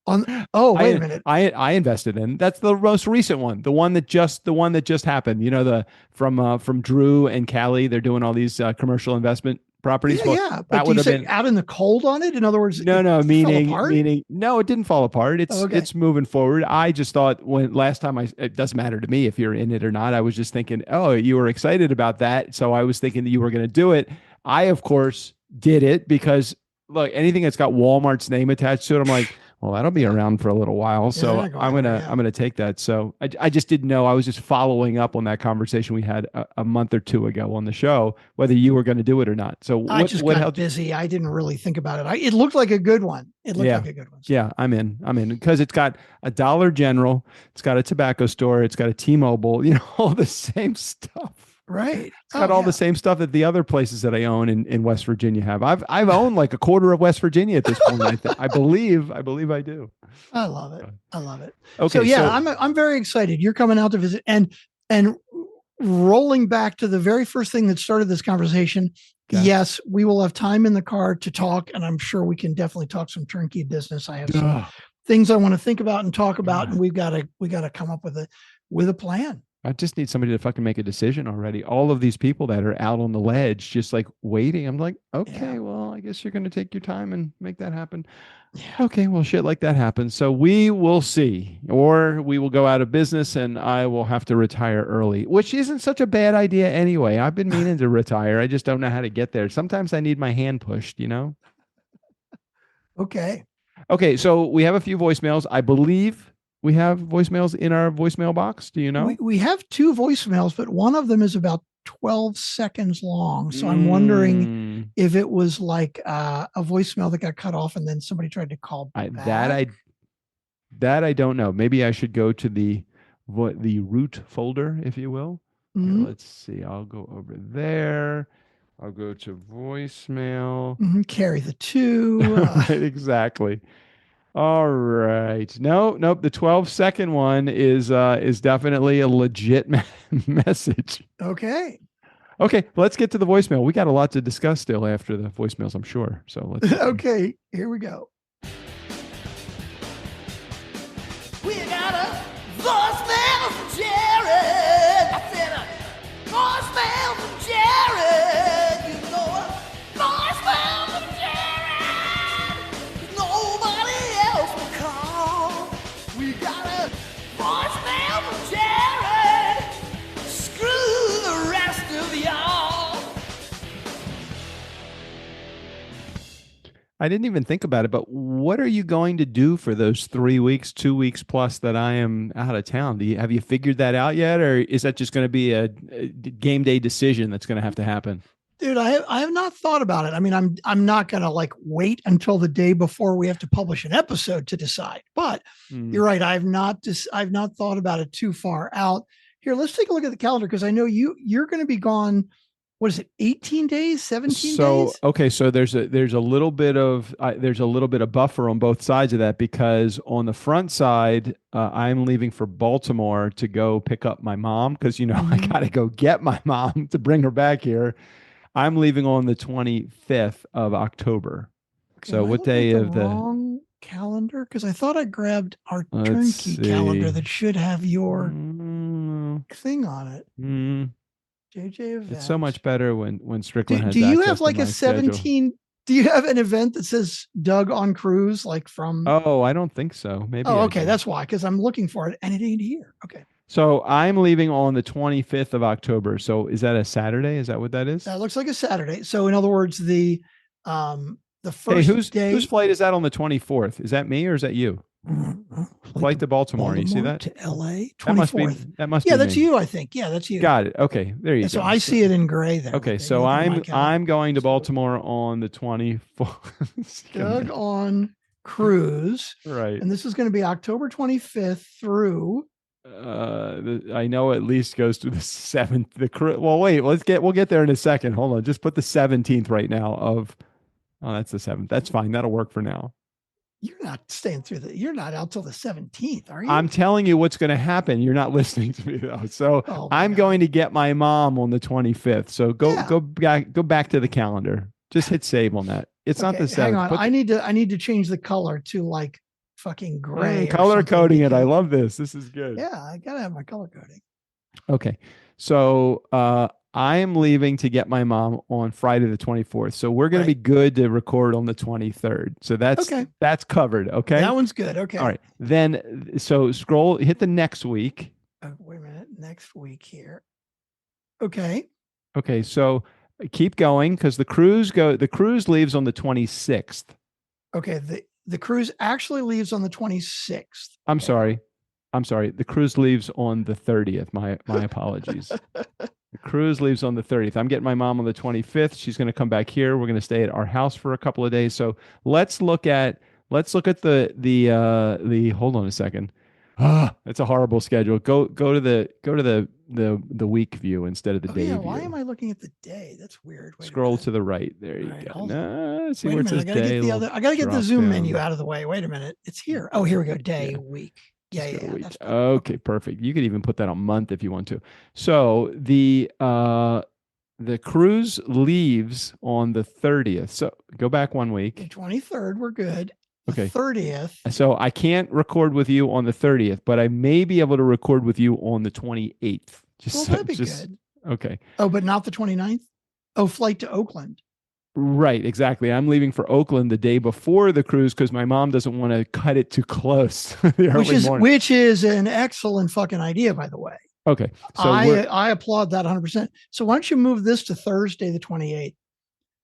Speaker 2: Wait a minute.
Speaker 1: I invested in. That's the most recent one. The one that just happened. From Drew and Callie. They're doing all these commercial investment properties.
Speaker 2: Yeah. But that would have been out in the cold on it. In other words,
Speaker 1: meaning no, it didn't fall apart. It's moving forward. I just thought last time it doesn't matter to me if you're in it or not. I was just thinking, oh, you were excited about that, so I was thinking that you were going to do it. I of course did it because look, anything that's got Walmart's name attached to it, I'm like, well, that'll be around for a little while. So I'm gonna take that. So I just didn't know. I was just following up on that conversation we had a month or two ago on the show, whether you were going to do it or not. So
Speaker 2: I just got busy. I didn't really think about it. It looked like a good one.
Speaker 1: Yeah, I'm in because it's got a Dollar General, it's got a tobacco store, it's got a T-Mobile, all the same stuff.
Speaker 2: Right.
Speaker 1: It's got all the same stuff that the other places that I own in West Virginia have. I've owned like a quarter of West Virginia at this point. I believe I do.
Speaker 2: I love it.
Speaker 1: Okay.
Speaker 2: So I'm very excited. You're coming out to visit and rolling back to the very first thing that started this conversation. Okay. Yes, we will have time in the car to talk, and I'm sure we can definitely talk some turnkey business. I have some things I want to think about and talk about, and we got to come up with a plan.
Speaker 1: I just need somebody to fucking make a decision already. All of these people that are out on the ledge, just like waiting. I'm like, okay, well, I guess you're going to take your time and make that happen. Yeah. Okay, well, shit like that happens. So we will see, or we will go out of business and I will have to retire early, which isn't such a bad idea anyway. I've been meaning to retire. I just don't know how to get there. Sometimes I need my hand pushed,
Speaker 2: Okay.
Speaker 1: Okay. So we have a few voicemails. I believe we have voicemails in our voicemail box. Do you know?
Speaker 2: We have two voicemails, but one of them is about 12 seconds long. So I'm wondering if it was like a voicemail that got cut off and then somebody tried to call back.
Speaker 1: That I don't know. Maybe I should go to the root folder, if you will. Here, let's see. I'll go over there. I'll go to voicemail.
Speaker 2: Carry the 2.
Speaker 1: Right, exactly. All right. Nope. The 12-second one is definitely a legit message.
Speaker 2: Okay.
Speaker 1: Let's get to the voicemail. We got a lot to discuss still after the voicemails, I'm sure. So let's.
Speaker 2: Okay. Here we go.
Speaker 5: We got a voicemail from Jared. I said a voicemail from Jared. You know a voicemail from Jared. Nobody else will call. We got a voicemail from Jared. Screw the rest of y'all.
Speaker 1: I didn't even think about it, but what are you going to do for those 3 weeks, 2 weeks plus that I am out of town? Have you figured that out yet, or is that just going to be a game day decision that's going to have to happen?
Speaker 2: Dude, I have not thought about it. I mean, I'm not going to like wait until the day before we have to publish an episode to decide. But you're right. I've not thought about it too far out. Here, let's take a look at the calendar because I know you're going to be gone. What is it? 18 days, 17 days?
Speaker 1: Okay. So there's a little bit of buffer on both sides of that, because on the front side, I'm leaving for Baltimore to go pick up my mom because, I got to go get my mom to bring her back here. I'm leaving on the 25th of October.
Speaker 2: Okay,
Speaker 1: so what day of the
Speaker 2: wrong calendar? Because I thought I grabbed our turnkey calendar that should have your thing on it. JJ events.
Speaker 1: It's so much better when Strickland has.
Speaker 2: Do you
Speaker 1: access
Speaker 2: have like
Speaker 1: to
Speaker 2: a
Speaker 1: my
Speaker 2: 17?
Speaker 1: schedule.
Speaker 2: Do you have an event that says Doug on cruise, like from?
Speaker 1: Oh, I don't think so. Maybe.
Speaker 2: Oh, okay, that's why. Because I'm looking for it and it ain't here. Okay.
Speaker 1: So I'm leaving on the 25th of October. So is that a Saturday? Is that what that is?
Speaker 2: That looks like a Saturday. So in other words, the first day.
Speaker 1: Whose flight is that on the 24th? Is that me or is that you? Flight to Baltimore. You see that?
Speaker 2: To LA.
Speaker 1: 24th. That must be.
Speaker 2: Yeah, that's
Speaker 1: me.
Speaker 2: you. I think. Yeah, that's you.
Speaker 1: Got it. Okay, there you go.
Speaker 2: So I see it in gray there.
Speaker 1: Okay, so I'm going to Baltimore on the 24th.
Speaker 2: Doug on cruise.
Speaker 1: Right.
Speaker 2: And this is going to be October 25th through.
Speaker 1: I know at least goes to the 7th. Well, wait. We'll get there in a second. Hold on. Just put the 17th right now. Oh, that's the 7th. That's fine. That'll work for now.
Speaker 2: You're not staying through you're not out till the 17th, are you?
Speaker 1: I'm telling you what's going to happen. You're not listening to me though. So I'm going to get my mom on the 25th. So go back to the calendar. Just hit save on that. It's not the 7th.
Speaker 2: Hang on. I need to change the color to like fucking gray.
Speaker 1: Color coding it. I love this. This is good.
Speaker 2: Yeah, I gotta have my color coding.
Speaker 1: Okay. So I am leaving to get my mom on Friday the 24th. So we're going to be good to record on the 23rd. So that's covered. Okay.
Speaker 2: That one's good. Okay.
Speaker 1: All right. Then, so hit the next week.
Speaker 2: Wait a minute. Next week here. Okay.
Speaker 1: Okay. So keep going because the cruise leaves on the 26th.
Speaker 2: Okay. The cruise actually leaves on the 26th.
Speaker 1: I'm sorry. The cruise leaves on the 30th. My apologies. The cruise leaves on the 30th. I'm getting my mom on the 25th. She's going to come back here. We're going to stay at our house for a couple of days. So let's look at the hold on a second. It's a horrible schedule. Go to the week view instead of the day view.
Speaker 2: Why am I looking at the day? That's weird.
Speaker 1: Scroll to the right. There you go. See where it says day.
Speaker 2: I gotta get the Zoom menu out of the way. Wait a minute. It's here. Oh, here we go. Day, week. Yeah.
Speaker 1: Okay, perfect. You could even put that on month if you want to. So the cruise leaves on the 30th. So go back 1 week.
Speaker 2: The 23rd, we're good.
Speaker 1: Okay.
Speaker 2: 30th.
Speaker 1: So I can't record with you on the 30th, but I may be able to record with you on the 28th.
Speaker 2: That'd be good.
Speaker 1: Okay.
Speaker 2: Oh, but not the 29th? Oh, flight to Oakland.
Speaker 1: Right, exactly. I'm leaving for Oakland the day before the cruise because my mom doesn't want to cut it too close.
Speaker 2: Which is an excellent fucking idea, by the way.
Speaker 1: Okay. So
Speaker 2: I applaud that 100%. So why don't you move this to Thursday, the 28th?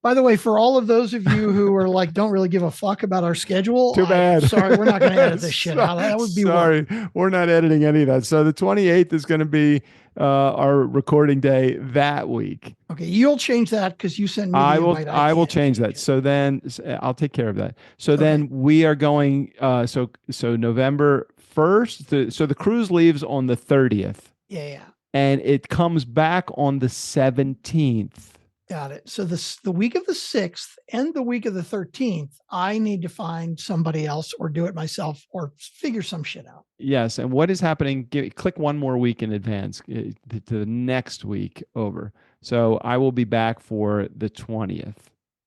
Speaker 2: By the way, for all of those of you who are like, don't really give a fuck about our schedule.
Speaker 1: Too bad.
Speaker 2: Sorry, we're not going to edit this shit out. That would be
Speaker 1: sorry. We're not editing any of that. So the 28th is going to be our recording day that week.
Speaker 2: Okay, you'll change that because you sent me.
Speaker 1: I will change that. So then I'll take care of that. So then we are going. So November 1st. So the cruise leaves on the 30th.
Speaker 2: Yeah.
Speaker 1: And it comes back on the 17th.
Speaker 2: Got it. So the week of the 6th and the week of the 13th, I need to find somebody else or do it myself or figure some shit out.
Speaker 1: Yes. And what is happening? Click one more week in advance to the next week over. So I will be back for the 20th.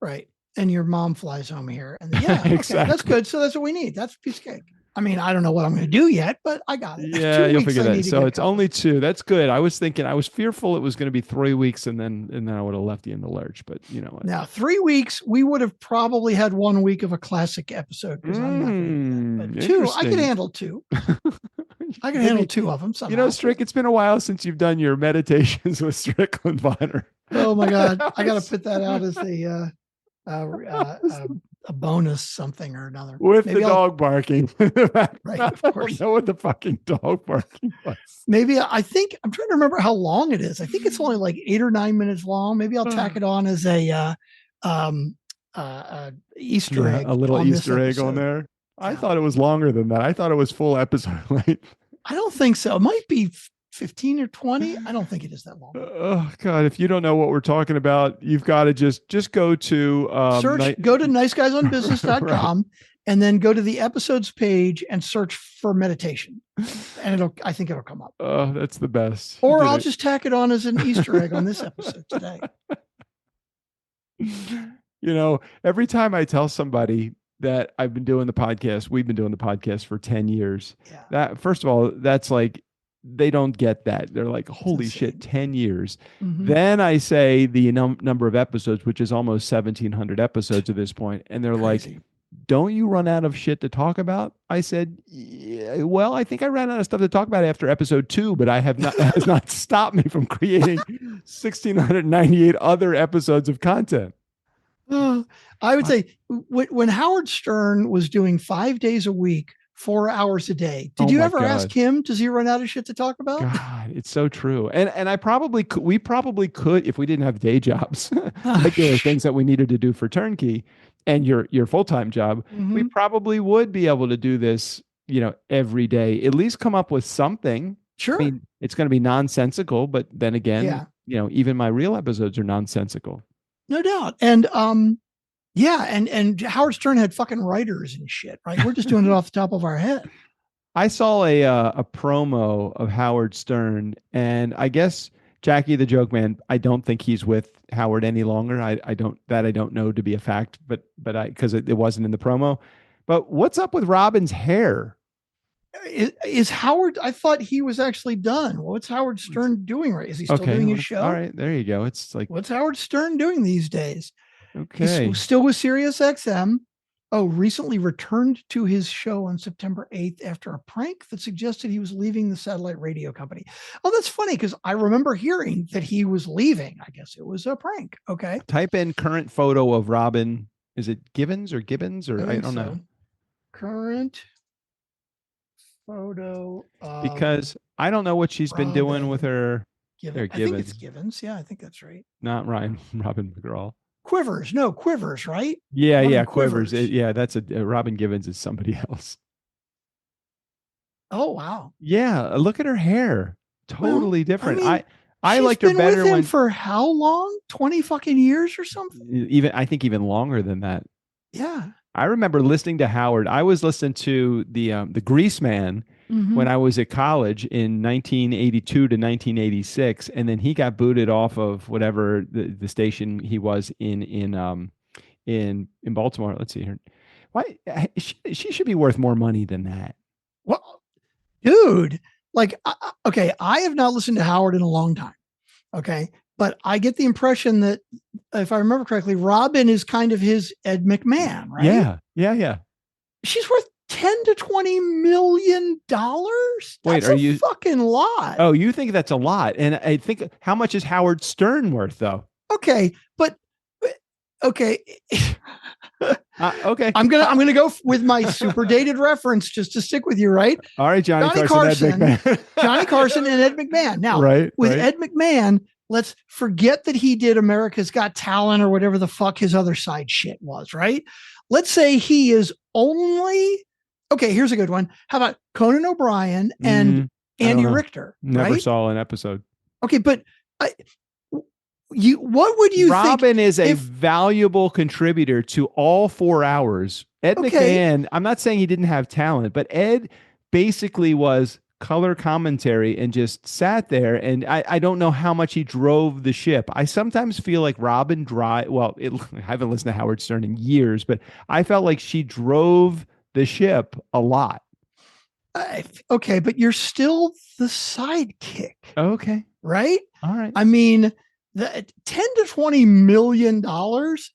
Speaker 2: Right. And your mom flies home here. And yeah,
Speaker 1: exactly.
Speaker 2: Okay, that's good. So that's what we need. That's a piece of cake. I mean, I don't know what I'm going to do yet, but I got it.
Speaker 1: Yeah, you'll figure that. So it's only 2. That's good. I was fearful it was going to be 3 weeks and then I would have left you in the lurch, but you know what?
Speaker 2: Now, 3 weeks, we would have probably had 1 week of a classic episode because I'm not going to do that. But 2, I can handle 2. I can handle 2 of them somehow.
Speaker 1: You know, Strick, it's been a while since you've done your meditations with Strickland Bonner.
Speaker 2: Oh my God. I got to put that out as a bonus something or another.
Speaker 1: With maybe the dog barking.
Speaker 2: Right, of course.
Speaker 1: I don't know what the fucking dog barking was.
Speaker 2: Maybe I'm trying to remember how long it is. I think it's only like 8 or 9 minutes long. Maybe I'll tack it on as a Easter egg.
Speaker 1: A little Easter egg on there. I thought it was longer than that. I thought it was full episode length.
Speaker 2: I don't think so. It might be 15 or 20. I don't think it is that long.
Speaker 1: Oh God. If you don't know what we're talking about, you've got to just go to
Speaker 2: go to niceguysonbusiness.com and then go to the episodes page and search for meditation. And I think it'll come up.
Speaker 1: Oh, that's the best.
Speaker 2: Or I'll just tack it on as an Easter egg on this episode today.
Speaker 1: You know, every time I tell somebody that we've been doing the podcast for 10 years.
Speaker 2: Yeah.
Speaker 1: That, first of all, that's like, they don't get that. They're like, holy shit, 10 years. Mm-hmm. Then I say the number of episodes, which is almost 1,700 episodes at this point. And they're like, don't you run out of shit to talk about? I said, yeah, well, I think I ran out of stuff to talk about after episode 2, but I have not, that has not stopped me from creating 1,698 other episodes of content.
Speaker 2: I would say when Howard Stern was doing 5 days a week, 4 hours a day. Did you ever ask him, does he run out of shit to talk about?
Speaker 1: God, it's so true. And we probably could, if we didn't have day jobs, like there are things that we needed to do for Turnkey and your full-time job, we probably would be able to do this, every day, at least come up with something.
Speaker 2: Sure.
Speaker 1: I mean, it's going to be nonsensical, but then again, even my real episodes are nonsensical.
Speaker 2: No doubt. And, and Howard Stern had fucking writers and shit, right? We're just doing it off the top of our head.
Speaker 1: I saw a promo of Howard Stern, and I guess Jackie the Joke Man, I don't think he's with Howard any longer. I don't know to be a fact, but because it wasn't in the promo. But what's up with Robin's hair?
Speaker 2: Is Howard? I thought he was actually done. What's Howard Stern doing? Right? Is he still doing his show?
Speaker 1: All right, there you go. It's like,
Speaker 2: what's Howard Stern doing these days?
Speaker 1: Okay.
Speaker 2: He's still with Sirius XM. Oh, recently returned to his show on September 8th after a prank that suggested he was leaving the satellite radio company. Oh, that's funny because I remember hearing that he was leaving. I guess it was a prank. Okay.
Speaker 1: Type in current photo of Robin. Is it Gibbons or I don't know.
Speaker 2: Current photo.
Speaker 1: Because I don't know what she's been doing with her.
Speaker 2: I think it's Gibbons. Yeah, I think that's right.
Speaker 1: Not Robin McGraw.
Speaker 2: Quivers, right?
Speaker 1: Yeah, Quivers. That's Robin Givens is somebody else.
Speaker 2: Oh wow.
Speaker 1: Yeah, look at her hair. Totally different. I liked
Speaker 2: her
Speaker 1: better
Speaker 2: with him for how long? 20 fucking years or something?
Speaker 1: I think even longer than that.
Speaker 2: Yeah.
Speaker 1: I remember listening to Howard. I was listening to the Grease Man when I was at college in 1982 to 1986, and then he got booted off of whatever the station he was in Baltimore. Let's see here. Why she should be worth more money than that?
Speaker 2: Well, dude, okay, I have not listened to Howard in a long time. Okay. But I get the impression that, if I remember correctly, Robin is kind of his Ed McMahon, right?
Speaker 1: Yeah.
Speaker 2: She's worth $10 to $20 million. That's a fucking lot.
Speaker 1: Oh, you think that's a lot? And I think, how much is Howard Stern worth, though?
Speaker 2: Okay, but Okay.
Speaker 1: Okay.
Speaker 2: I'm gonna go with my super dated reference just to stick with you, right?
Speaker 1: All right, Johnny
Speaker 2: Johnny
Speaker 1: Carson, Ed
Speaker 2: Carson,
Speaker 1: McMahon.
Speaker 2: Johnny Carson and Ed McMahon. Now,
Speaker 1: right,
Speaker 2: with
Speaker 1: right.
Speaker 2: Ed McMahon, let's forget that he did America's Got Talent or whatever the fuck his other side shit was, right? Let's say he is only okay. Here's a good one. How about Conan O'Brien and
Speaker 1: I don't
Speaker 2: Andy
Speaker 1: know.
Speaker 2: Richter?
Speaker 1: Never
Speaker 2: right?
Speaker 1: saw an episode.
Speaker 2: Okay, but what would you think?
Speaker 1: Robin is a valuable contributor to all 4 hours. Ed McMahon, I'm not saying he didn't have talent, but Ed basically was color commentary and just sat there. And I don't know how much he drove the ship. I sometimes feel like Robin I haven't listened to Howard Stern in years, but I felt like she drove the ship a lot.
Speaker 2: Okay, but you're still the sidekick.
Speaker 1: Okay.
Speaker 2: Right?
Speaker 1: All right.
Speaker 2: I mean, the $10 to $20 million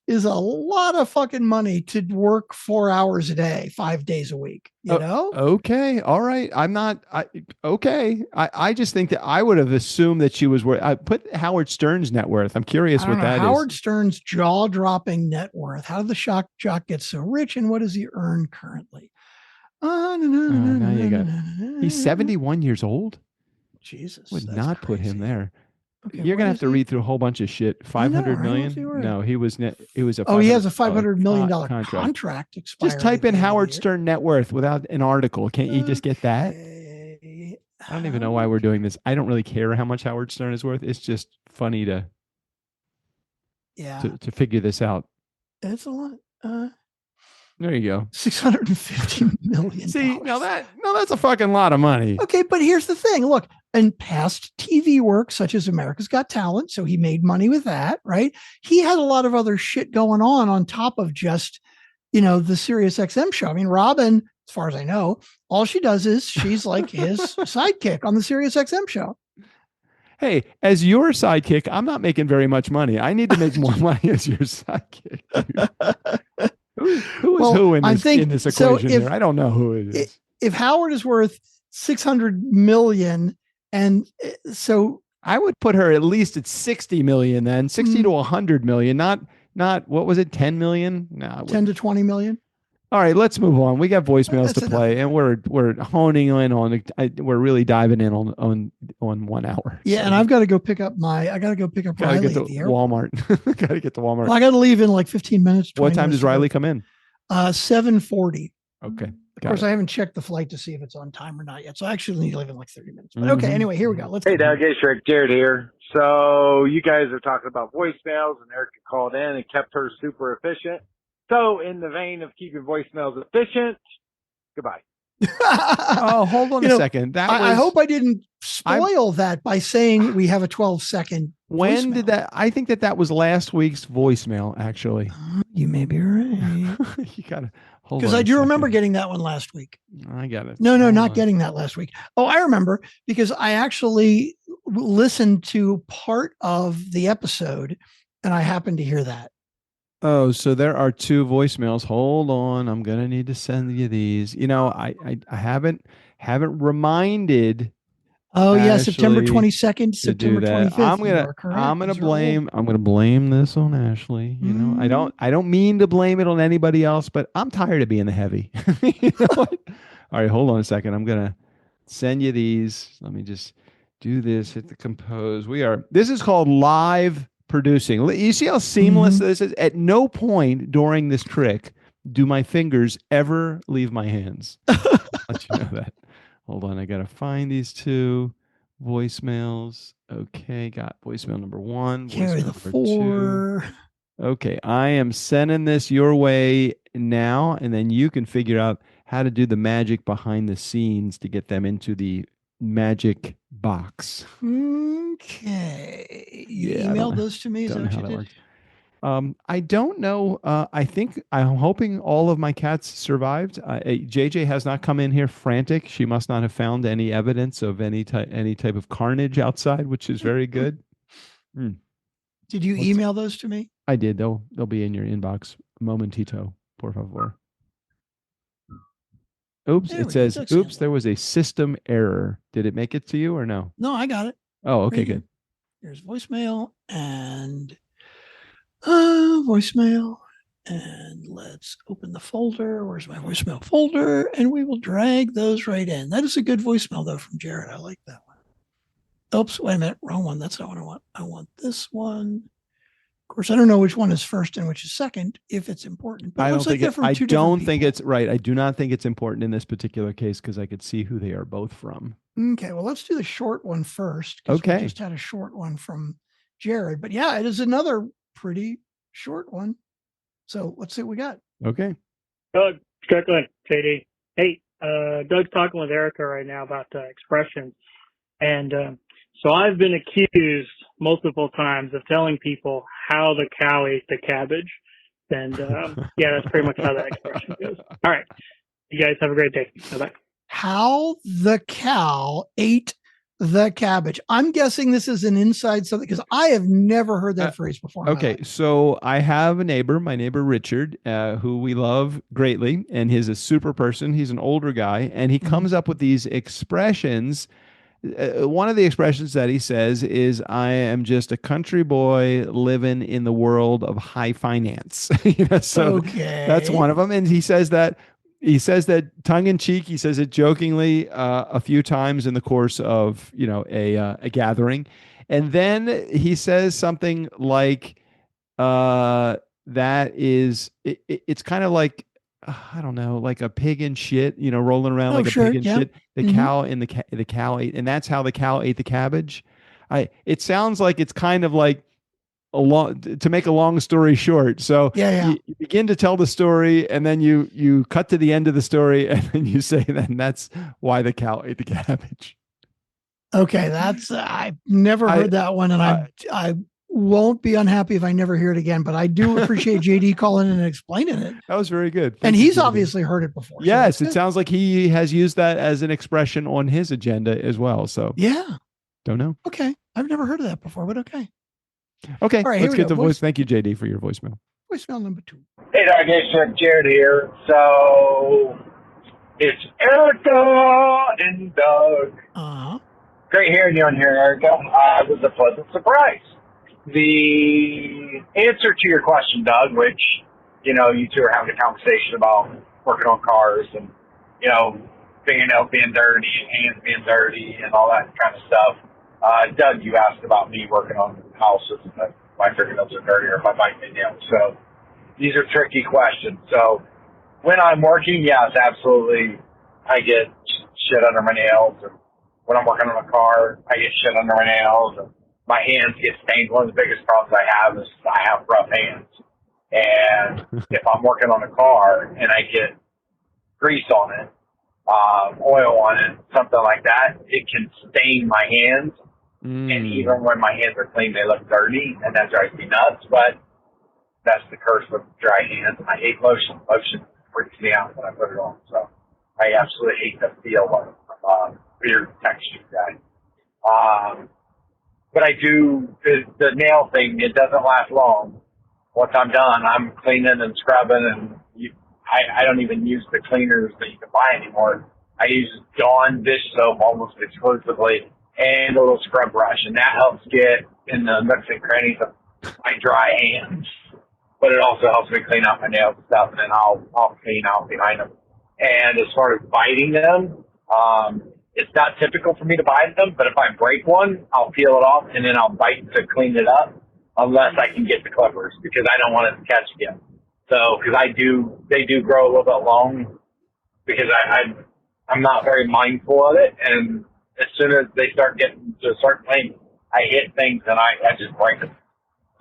Speaker 2: is a lot of fucking money to work 4 hours a day, 5 days a week, you know?
Speaker 1: Okay. All right. I just think that I would have assumed that she was worth. I put Howard Stern's net worth. I'm curious what that is.
Speaker 2: Howard Stern's jaw-dropping net worth. How did the shock jock get so rich, and what does he earn currently?
Speaker 1: Now you got. He's 71 years old.
Speaker 2: Jesus,
Speaker 1: would not
Speaker 2: crazy.
Speaker 1: put him there.
Speaker 2: Okay,
Speaker 1: you're gonna have to read through a whole bunch of shit. 500 million? No, he was net. It was a.
Speaker 2: He has a $500 million contract expiring.
Speaker 1: Just type in Howard Stern net worth without an article. Can't you just get that? I don't even know why we're doing this. I don't really care how much Howard Stern is worth. It's just funny to figure this out.
Speaker 2: It's a lot.
Speaker 1: There you go.
Speaker 2: $650 million.
Speaker 1: See, that's a fucking lot of money.
Speaker 2: Okay, but here's the thing. Look, in past TV work, such as America's Got Talent, so he made money with that, right? He had a lot of other shit going on top of just, the Sirius XM show. I mean, Robin, as far as I know, all she does is she's like his sidekick on the Sirius XM show.
Speaker 1: Hey, as your sidekick, I'm not making very much money. I need to make more money as your sidekick. Who is who in this equation here? I don't know who it is.
Speaker 2: If Howard is worth $600 million, and so
Speaker 1: I would put her at least at 60 million, then 60 to 100 million, not what was it, 10 million? No,
Speaker 2: 10 to 20 million.
Speaker 1: All right, let's move on. We got voicemails to play, and we're honing in on. We're really diving in on 1 hour.
Speaker 2: Yeah, so. And I've got to go pick up Riley at the
Speaker 1: Walmart. Got to get to Walmart.
Speaker 2: Well, I got to leave in like 15 minutes.
Speaker 1: What time does Riley come in?
Speaker 2: 7:40.
Speaker 1: Okay.
Speaker 2: Of course, I haven't checked the flight to see if it's on time or not yet, so I actually need to leave in like 30 minutes. But okay, anyway, here we go.
Speaker 6: Hey, Doug, hey, Shrek, Jared here. So you guys are talking about voicemails, and Erica called in and kept her super efficient. So in the vein of keeping voicemails efficient, goodbye.
Speaker 1: Oh, hold on a second.
Speaker 2: I hope I didn't spoil that by saying we have a 12-second.
Speaker 1: When did that? I think that was last week's voicemail, actually.
Speaker 2: You may be right.
Speaker 1: You got to hold on.
Speaker 2: Because I do remember getting that one last week.
Speaker 1: I got it.
Speaker 2: No, not getting that last week. Oh, I remember because I actually listened to part of the episode and I happened to hear that.
Speaker 1: Oh, so there are 2 voicemails. Hold on. I'm going to need to send you these. I haven't reminded.
Speaker 2: Oh, yeah. September 22nd, September 25th.
Speaker 1: I'm going to blame this on Ashley. I don't mean to blame it on anybody else, but I'm tired of being the heavy. You know what? All right, hold on a second. I'm going to send you these. Let me just do this. Hit the compose. This is called live producing. You see how seamless this is? At no point during this trick do my fingers ever leave my hands. Let you know that. Hold on, I gotta find these 2 voicemails. Okay, got voicemail number 1.
Speaker 2: Carry the 4.
Speaker 1: 2. Okay, I am sending this your way now, and then you can figure out how to do the magic behind the scenes to get them into the magic box.
Speaker 2: Okay. You emailed those to me? Is that what you did?
Speaker 1: I don't know. I'm hoping all of my cats survived. JJ has not come in here frantic. She must not have found any evidence of any type of carnage outside, which is very good.
Speaker 2: Did you email those to me?
Speaker 1: I did. They'll be in your inbox. Momentito, por favor. Oops, it says, oops, there was a system error. Did it make it to you or no?
Speaker 2: No, I got it.
Speaker 1: Oh, okay, good.
Speaker 2: Here's voicemail and Voicemail. And let's open the folder. Where's my voicemail folder? And we will drag those right in. That is a good voicemail, though, from Jared. I like that one. Oops, wait a minute. Wrong one. That's not what I want. I want this one. Of course, I don't know which one is first and which is second, if it's important. But
Speaker 1: I don't think
Speaker 2: I
Speaker 1: don't think it's right. I do not think it's important in this particular case because I could see who they are both from.
Speaker 2: Okay, well, let's do the short one first.
Speaker 1: Okay.
Speaker 2: We just had a short one from Jared. But yeah, it is another pretty short one. So let's see what we got.
Speaker 1: Okay.
Speaker 7: Doug, Strickland, Katy. Hey, Doug's talking with Erica right now about expressions. And so I've been accused multiple times of telling people how the cow ate the cabbage. And yeah, that's pretty much how that expression goes. All right. You guys have a great day. Bye-bye.
Speaker 2: How the cow ate the cabbage. I'm guessing this is an inside something because I have never heard that phrase before.
Speaker 1: Okay, so I have a neighbor, my neighbor Richard, who we love greatly, and he's a super person. He's an older guy, and he comes up with these expressions. One of the expressions that he says is, "I am just a country boy living in the world of high finance." So that's one of them, and he says that. He says that tongue in cheek. He says it jokingly a few times in the course of a gathering, and then he says something like that is it's kind of like I don't know, like a pig in shit, rolling around like a pig in shit. The cow in the cow ate, and that's how the cow ate the cabbage. It sounds like it's kind of like. To make a long story short. So you begin to tell the story and then you cut to the end of the story and then you say, then that's why the cow ate the cabbage.
Speaker 2: Okay. That's, I've never heard that one. And I won't be unhappy if I never hear it again, but I do appreciate JD calling in and explaining it.
Speaker 1: That was very good.
Speaker 2: And he's obviously heard it before.
Speaker 1: Yes. So it sounds like he has used that as an expression on his agenda as well. So
Speaker 2: yeah.
Speaker 1: Don't know.
Speaker 2: Okay. I've never heard of that before, but okay.
Speaker 1: Okay,
Speaker 2: all right,
Speaker 1: let's get the voice. Thank you, JD, for your voicemail.
Speaker 2: Voicemail number 2.
Speaker 6: Hey, Doug, it's Jared here. So it's Erica and Doug.
Speaker 2: Uh-huh.
Speaker 6: Great hearing you on here, Erica. It was a pleasant surprise. The answer to your question, Doug, which, you two are having a conversation about working on cars and, fingernails being dirty and hands being dirty and all that kind of stuff. Doug, you asked about me working on houses and if my fingernails are dirty or if I bite my nails. So these are tricky questions. So when I'm working, yes, absolutely, I get shit under my nails. And when I'm working on a car, I get shit under my nails. And my hands get stained. One of the biggest problems I have is I have rough hands. And if I'm working on a car and I get grease on it, oil on it, something like that, it can stain my hands. And even when my hands are clean, they look dirty, and that drives me nuts. But that's the curse with dry hands. I hate lotion. Lotion freaks me out when I put it on. So I absolutely hate the feel of weird texture guy. But I do the nail thing. It doesn't last long. Once I'm done, I'm cleaning and scrubbing, and I don't even use the cleaners that you can buy anymore. I use Dawn dish soap almost exclusively and a little scrub brush, and that helps get in the nooks and crannies of my dry hands. But it also helps me clean out my nails and stuff, and then I'll clean out behind them. And as far as biting them, it's not typical for me to bite them, but if I break one, I'll peel it off, and then I'll bite to clean it up, unless I can get the clippers, because I don't want it to catch again. So, because they do grow a little bit long, because I'm not very mindful of it, and as soon as they start getting to a certain length, I hit things and I just break them,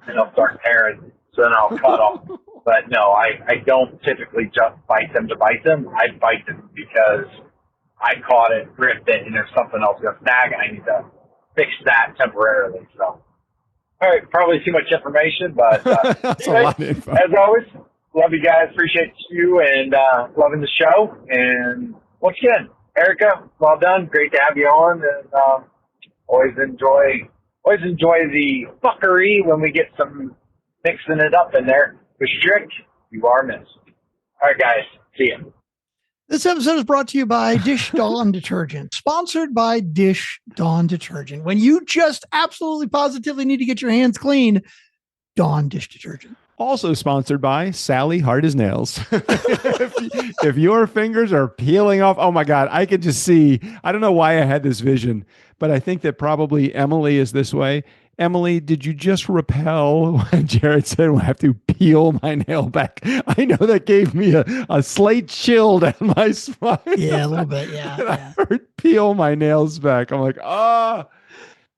Speaker 6: and they'll start tearing, so then I'll cut off. But no, I don't typically just bite them to bite them. I bite them because I caught it, gripped it, and there's something else going to snag, and I need to fix that temporarily. So, all right, probably too much information, but
Speaker 1: that's a lot of info.
Speaker 6: As always, love you guys, appreciate you, and loving the show. And once again, Erica, well done. Great to have you on, and always enjoy the fuckery when we get some mixing it up in there. For Strick, you are missed. All right, guys, see you.
Speaker 2: This episode is brought to you by Dish Dawn Detergent, sponsored by Dish Dawn Detergent. When you just absolutely positively need to get your hands clean, Dawn dish detergent.
Speaker 1: Also sponsored by Sally Hard as Nails. if your fingers are peeling off, oh my God, I could just see. I don't know why I had this vision, but I think that probably Emily is this way. Emily, did you just repel when Jared said I have to peel my nail back? I know that gave me a slight chill down my spine.
Speaker 2: Yeah, a little bit. Yeah.
Speaker 1: And I
Speaker 2: yeah.
Speaker 1: heard peel my nails back. I'm like, oh.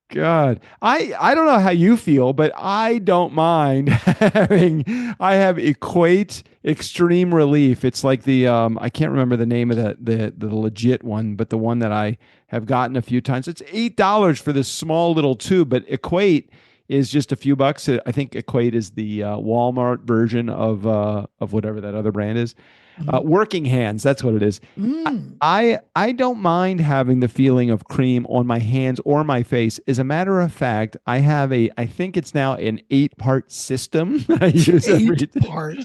Speaker 1: God, I don't know how you feel, but I don't mind I have Equate Extreme Relief. It's like the I can't remember the name of the legit one, but the one that I have gotten a few times. It's $8 for this small little tube, but Equate is just a few bucks. I think Equate is the Walmart version of whatever that other brand is. Working Hands, that's what it is. I don't mind having the feeling of cream on my hands or my face. As a matter of fact, I have I think it's now an 8-part system I use every day.
Speaker 2: 8-part.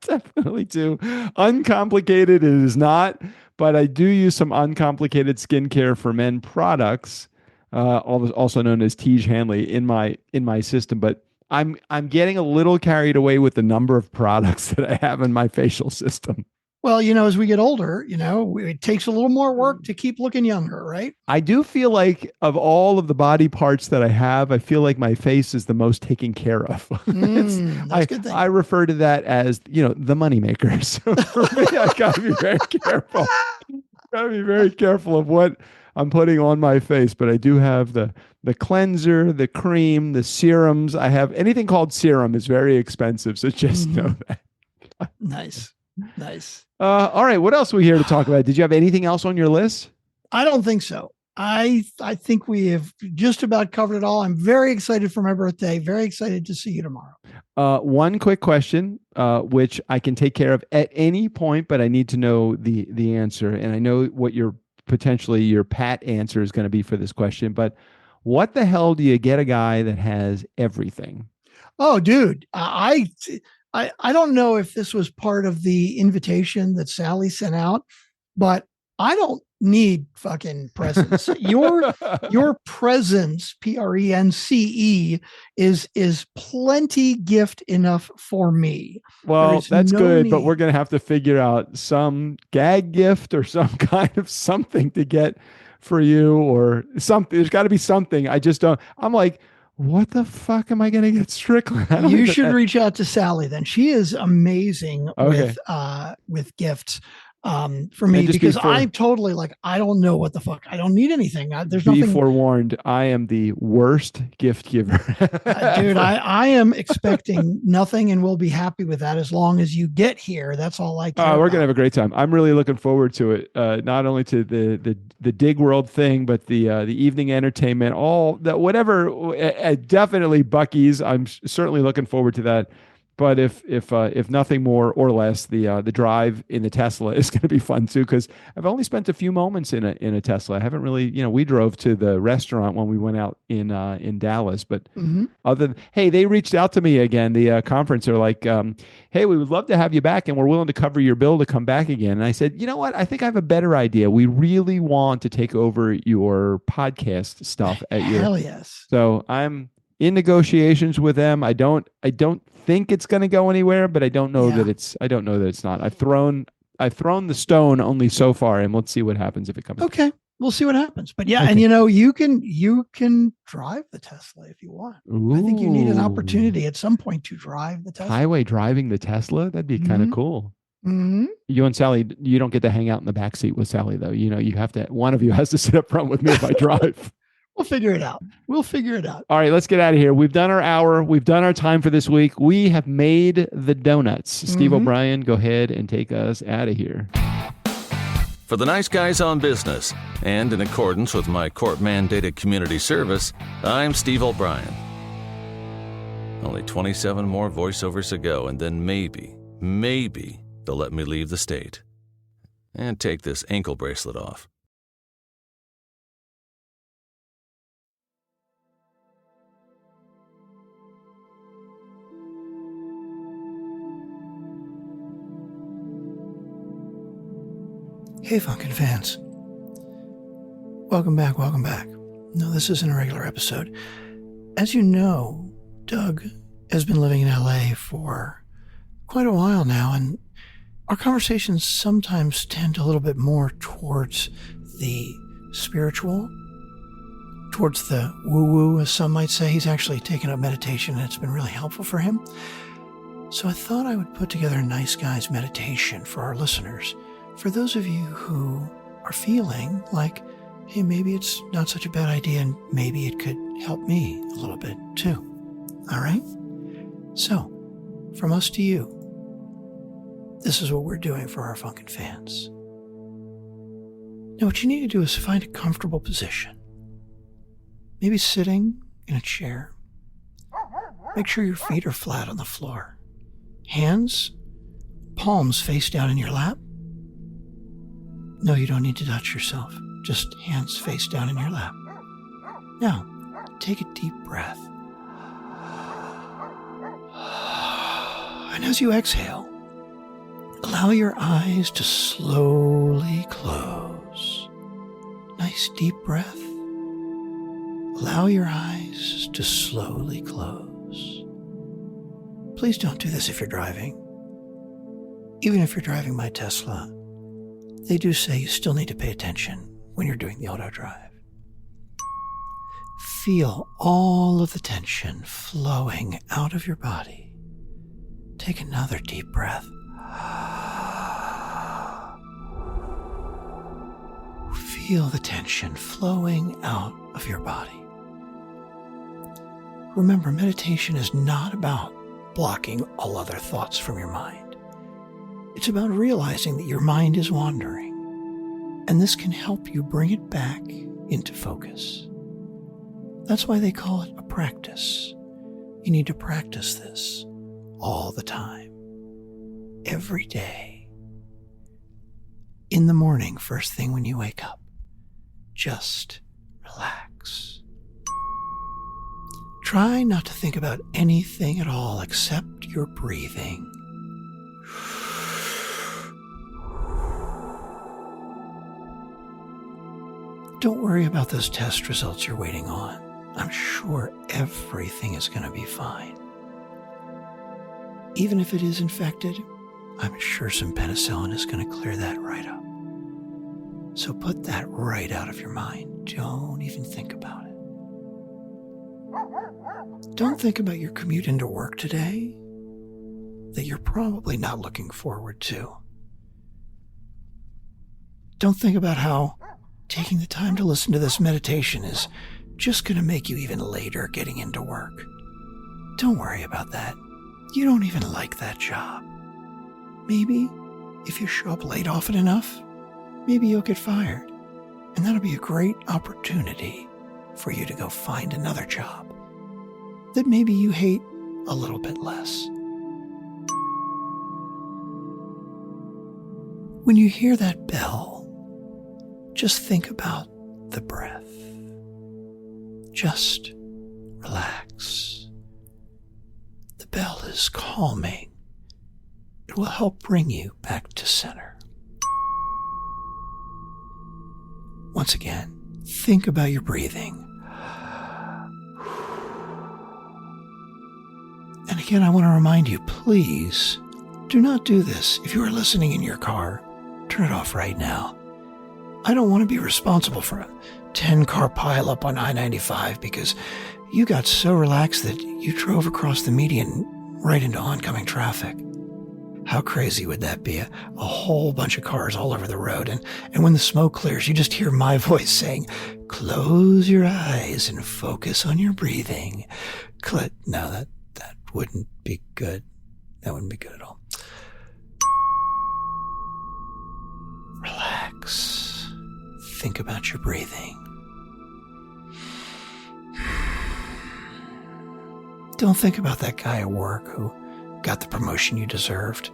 Speaker 1: Definitely do. Uncomplicated it is not, but I do use some uncomplicated skincare for men products, also known as Tiege Hanley in my system. But I'm getting a little carried away with the number of products that I have in my facial system.
Speaker 2: Well, as we get older, it takes a little more work to keep looking younger, right?
Speaker 1: I do feel like of all of the body parts that I have, I feel like my face is the most taken care of.
Speaker 2: That's a good thing.
Speaker 1: I refer to that as, the moneymaker. So for me, I gotta be very careful. Gotta be very careful of what I'm putting on my face, but I do have the cleanser, the cream, the serums. I have anything called serum is very expensive, so just know that.
Speaker 2: Nice.
Speaker 1: All right, what else are we here to talk about? Did you have anything else on your list?
Speaker 2: I don't think so. I think we have just about covered it all. I'm very excited for my birthday. Very excited to see you tomorrow.
Speaker 1: One quick question, which I can take care of at any point, but I need to know the answer. And I know what your pat answer is going to be for this question, but what the hell do you get a guy that has everything?
Speaker 2: Oh, dude, I don't know if this was part of the invitation that Sally sent out, but I don't need fucking presents. Your presence, PRENCE, is plenty gift enough for me.
Speaker 1: Well, that's good, but we're going to have to figure out some gag gift or some kind of something to get for you or something. There's got to be something. I just don't. I'm like, what the fuck am I going to get Strickland?
Speaker 2: You should reach out to Sally then. She is amazing with gifts. For me, because I'm totally like, I don't know what the fuck. I don't need anything. There's nothing. Be
Speaker 1: forewarned, I am the worst gift giver.
Speaker 2: Dude, I am expecting nothing and we'll be happy with that as long as you get here. That's all I care
Speaker 1: We're going to have a great time. I'm really looking forward to it. Not only to the Dig World thing, but the evening entertainment, all that, whatever, definitely Buc-ee's. I'm certainly looking forward to that. But if nothing more or less, the drive in the Tesla is going to be fun too, because I've only spent a few moments in a Tesla. I haven't really, we drove to the restaurant when we went out in Dallas, but hey, they reached out to me again. The conference are like, hey, we would love to have you back, and we're willing to cover your bill to come back again. And I said, you know what? I think I have a better idea. We really want to take over your podcast stuff at your.
Speaker 2: Hell yes.
Speaker 1: So I'm in negotiations with them. I don't think it's going to go anywhere, but I don't know that it's not. I've thrown the stone only so far, and let's see what happens if it comes.
Speaker 2: Okay. We'll see what happens. But yeah, okay. And you can drive the Tesla if you want. Ooh. I think you need an opportunity at some point to drive the Tesla.
Speaker 1: Highway driving the Tesla? That'd be kind of cool. Mm-hmm. You and Sally, you don't get to hang out in the back seat with Sally though. You have to, one of you has to sit up front with me if I drive.
Speaker 2: We'll figure it out. All
Speaker 1: right, let's get out of here. We've done our hour. We've done our time for this week. We have made the donuts. Steve O'Brien, go ahead and take us out of here.
Speaker 3: For the nice guys on business, and in accordance with my court-mandated community service, I'm Steve O'Brien. Only 27 more voiceovers to go, and then maybe they'll let me leave the state. And take this ankle bracelet off.
Speaker 2: Hey, Funkin' fans. Welcome back. No, this isn't a regular episode. As you know, Doug has been living in LA for quite a while now, and our conversations sometimes tend a little bit more towards the spiritual, towards the woo-woo, as some might say. He's actually taken up meditation, and it's been really helpful for him. So I thought I would put together a nice guy's meditation for our listeners. For those of you who are feeling like, hey, maybe it's not such a bad idea and maybe it could help me a little bit too. All right? So, from us to you, this is what we're doing for our Funkin' fans. Now, what you need to do is find a comfortable position. Maybe sitting in a chair. Make sure your feet are flat on the floor. Hands, palms face down in your lap. No, you don't need to touch yourself. Just hands face down in your lap. Now, take a deep breath. And as you exhale, allow your eyes to slowly close. Nice deep breath. Allow your eyes to slowly close. Please don't do this if you're driving. Even if you're driving my Tesla, they do say you still need to pay attention when you're doing the auto drive. Feel all of the tension flowing out of your body. Take another deep breath. Feel the tension flowing out of your body. Remember, meditation is not about blocking all other thoughts from your mind. It's about realizing that your mind is wandering, and this can help you bring it back into focus. That's why they call it a practice. You need to practice this all the time, every day. In the morning, first thing when you wake up, just relax. Try not to think about anything at all except your breathing. Don't worry about those test results you're waiting on. I'm sure everything is going to be fine. Even if it is infected, I'm sure some penicillin is going to clear that right up. So put that right out of your mind. Don't even think about it. Don't think about your commute into work today that you're probably not looking forward to. Don't think about how taking the time to listen to this meditation is just going to make you even later getting into work. Don't worry about that. You don't even like that job. Maybe if you show up late often enough, maybe you'll get fired. And that'll be a great opportunity for you to go find another job that maybe you hate a little bit less. When you hear that bell, just think about the breath. Just relax. The bell is calming. It will help bring you back to center. Once again, think about your breathing. And again, I want to remind you, please do not do this. If you are listening in your car, turn it off right now. I don't want to be responsible for a 10-car pileup on I-95 because you got so relaxed that you drove across the median right into oncoming traffic. How crazy would that be? A whole bunch of cars all over the road, and when the smoke clears, you just hear my voice saying, close your eyes and focus on your breathing. No, that wouldn't be good. That wouldn't be good at all. Relax. Think about your breathing. Don't think about that guy at work who got the promotion you deserved.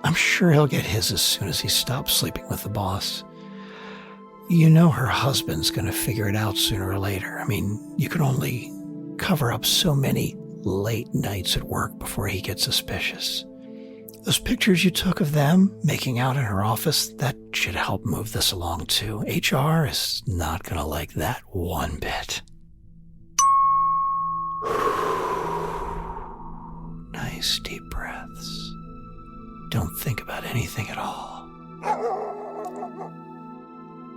Speaker 2: I'm sure he'll get his as soon as he stops sleeping with the boss. You know her husband's going to figure it out sooner or later. I mean, you can only cover up so many late nights at work before he gets suspicious. Those pictures you took of them making out in her office, that should help move this along too. HR is not going to like that one bit. nice deep breaths. Don't think about anything at all.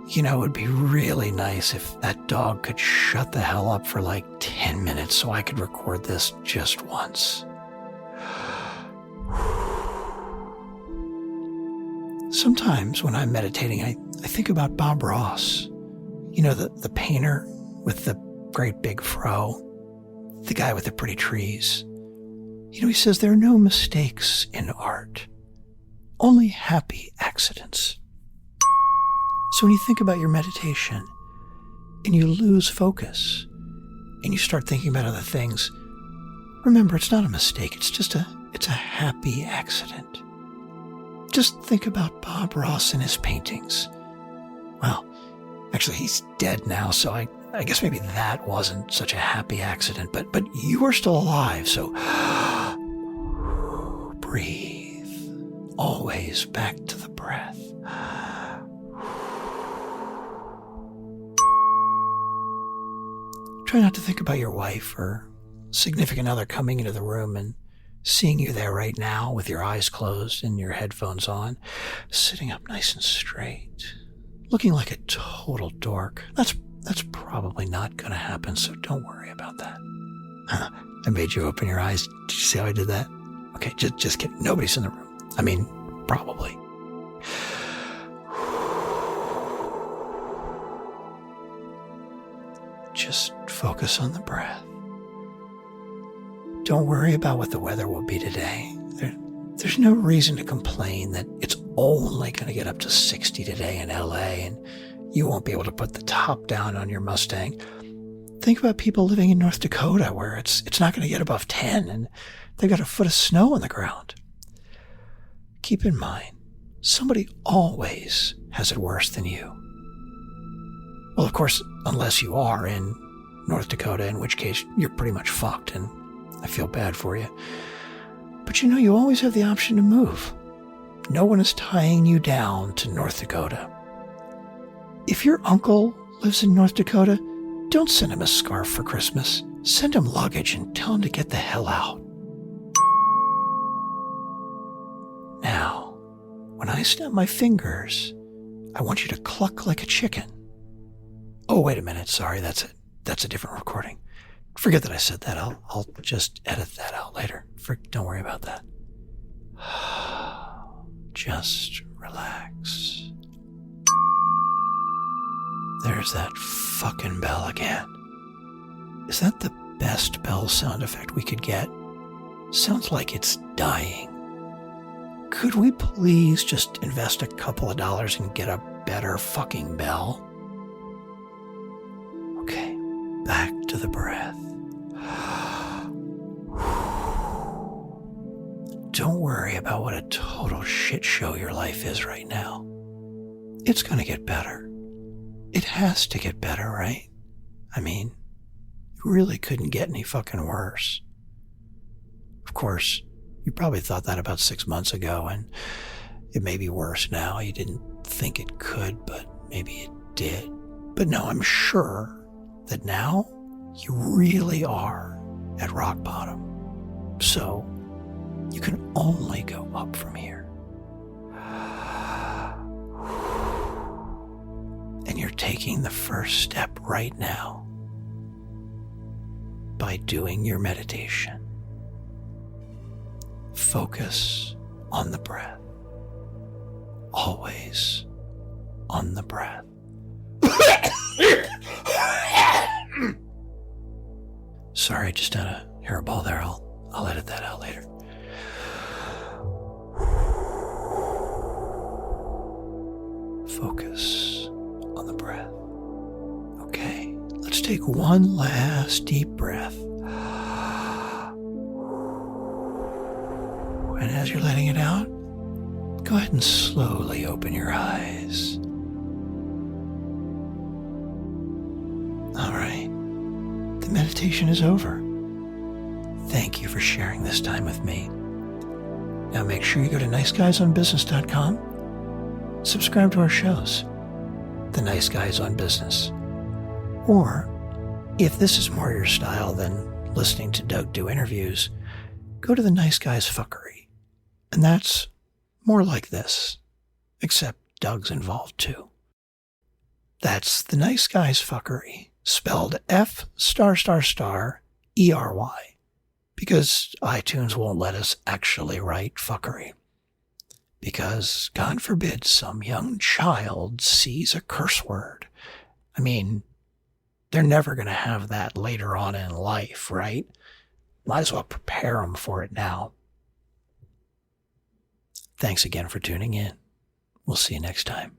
Speaker 2: You know, it would be really nice if that dog could shut the hell up for like 10 minutes so I could record this just once. Sometimes when I'm meditating, I think about Bob Ross. You know, the painter with the great big fro, the guy with the pretty trees. You know, he says there are no mistakes in art, only happy accidents. So when you think about your meditation and you lose focus and you start thinking about other things, remember, it's not a mistake. It's a happy accident. Just think about Bob Ross and his paintings. Well, actually, he's dead now, so I guess maybe that wasn't such a happy accident, but you are still alive, so breathe. Always back to the breath. Try not to think about your wife or significant other coming into the room and seeing you there right now with your eyes closed and your headphones on, sitting up nice and straight, looking like a total dork. That's probably not going to happen, so don't worry about that. I made you open your eyes. Did you see how I did that? Okay, just kidding. Nobody's in the room. I mean, probably. Just focus on the breath. Don't worry about what the weather will be today. There's no reason to complain that it's only going to get up to 60 today in LA and you won't be able to put the top down on your Mustang. Think about people living in North Dakota where it's not going to get above 10 and they've got a foot of snow on the ground. Keep in mind, somebody always has it worse than you. Well, of course, unless you are in North Dakota, in which case you're pretty much fucked and I feel bad for you. But you know, you always have the option to move. No one is tying you down to North Dakota. If your uncle lives in North Dakota, don't send him a scarf for Christmas. Send him luggage and tell him to get the hell out. Now, when I snap my fingers, I want you to cluck like a chicken. Oh, wait a minute. Sorry, that's a different recording. Forget that I said that. I'll just edit that out later. Don't worry about that. Just relax. There's that fucking bell again. Is that the best bell sound effect we could get? Sounds like it's dying. Could we please just invest a couple of dollars and get a better fucking bell? Okay, back to the breath. Don't worry about what a total shit show your life is right now. It's going to get better. It has to get better, right? I mean, it really couldn't get any fucking worse. Of course, you probably thought that about 6 months ago, and it may be worse now. You didn't think it could, but maybe it did. But no, I'm sure that now you really are at rock bottom. So you can only go up from here. And you're taking the first step right now by doing your meditation. Focus on the breath. Always on the breath. Sorry, I just had a hairball there. I'll edit that out later. Focus on the breath. Okay, let's take one last deep breath. And as you're letting it out, go ahead and slowly open your eyes. All right, the meditation is over. Thank you for sharing this time with me. Now make sure you go to niceguysonbusiness.com. Subscribe to our shows, The Nice Guys on Business. Or, if this is more your style than listening to Doug do interviews, go to the nice guy's fuckery. And that's more like this, except Doug's involved too. That's the nice guy's fuckery, spelled F*****ERY, because iTunes won't let us actually write fuckery. Because, God forbid, some young child sees a curse word. I mean, they're never going to have that later on in life, right? Might as well prepare them for it now. Thanks again for tuning in. We'll see you next time.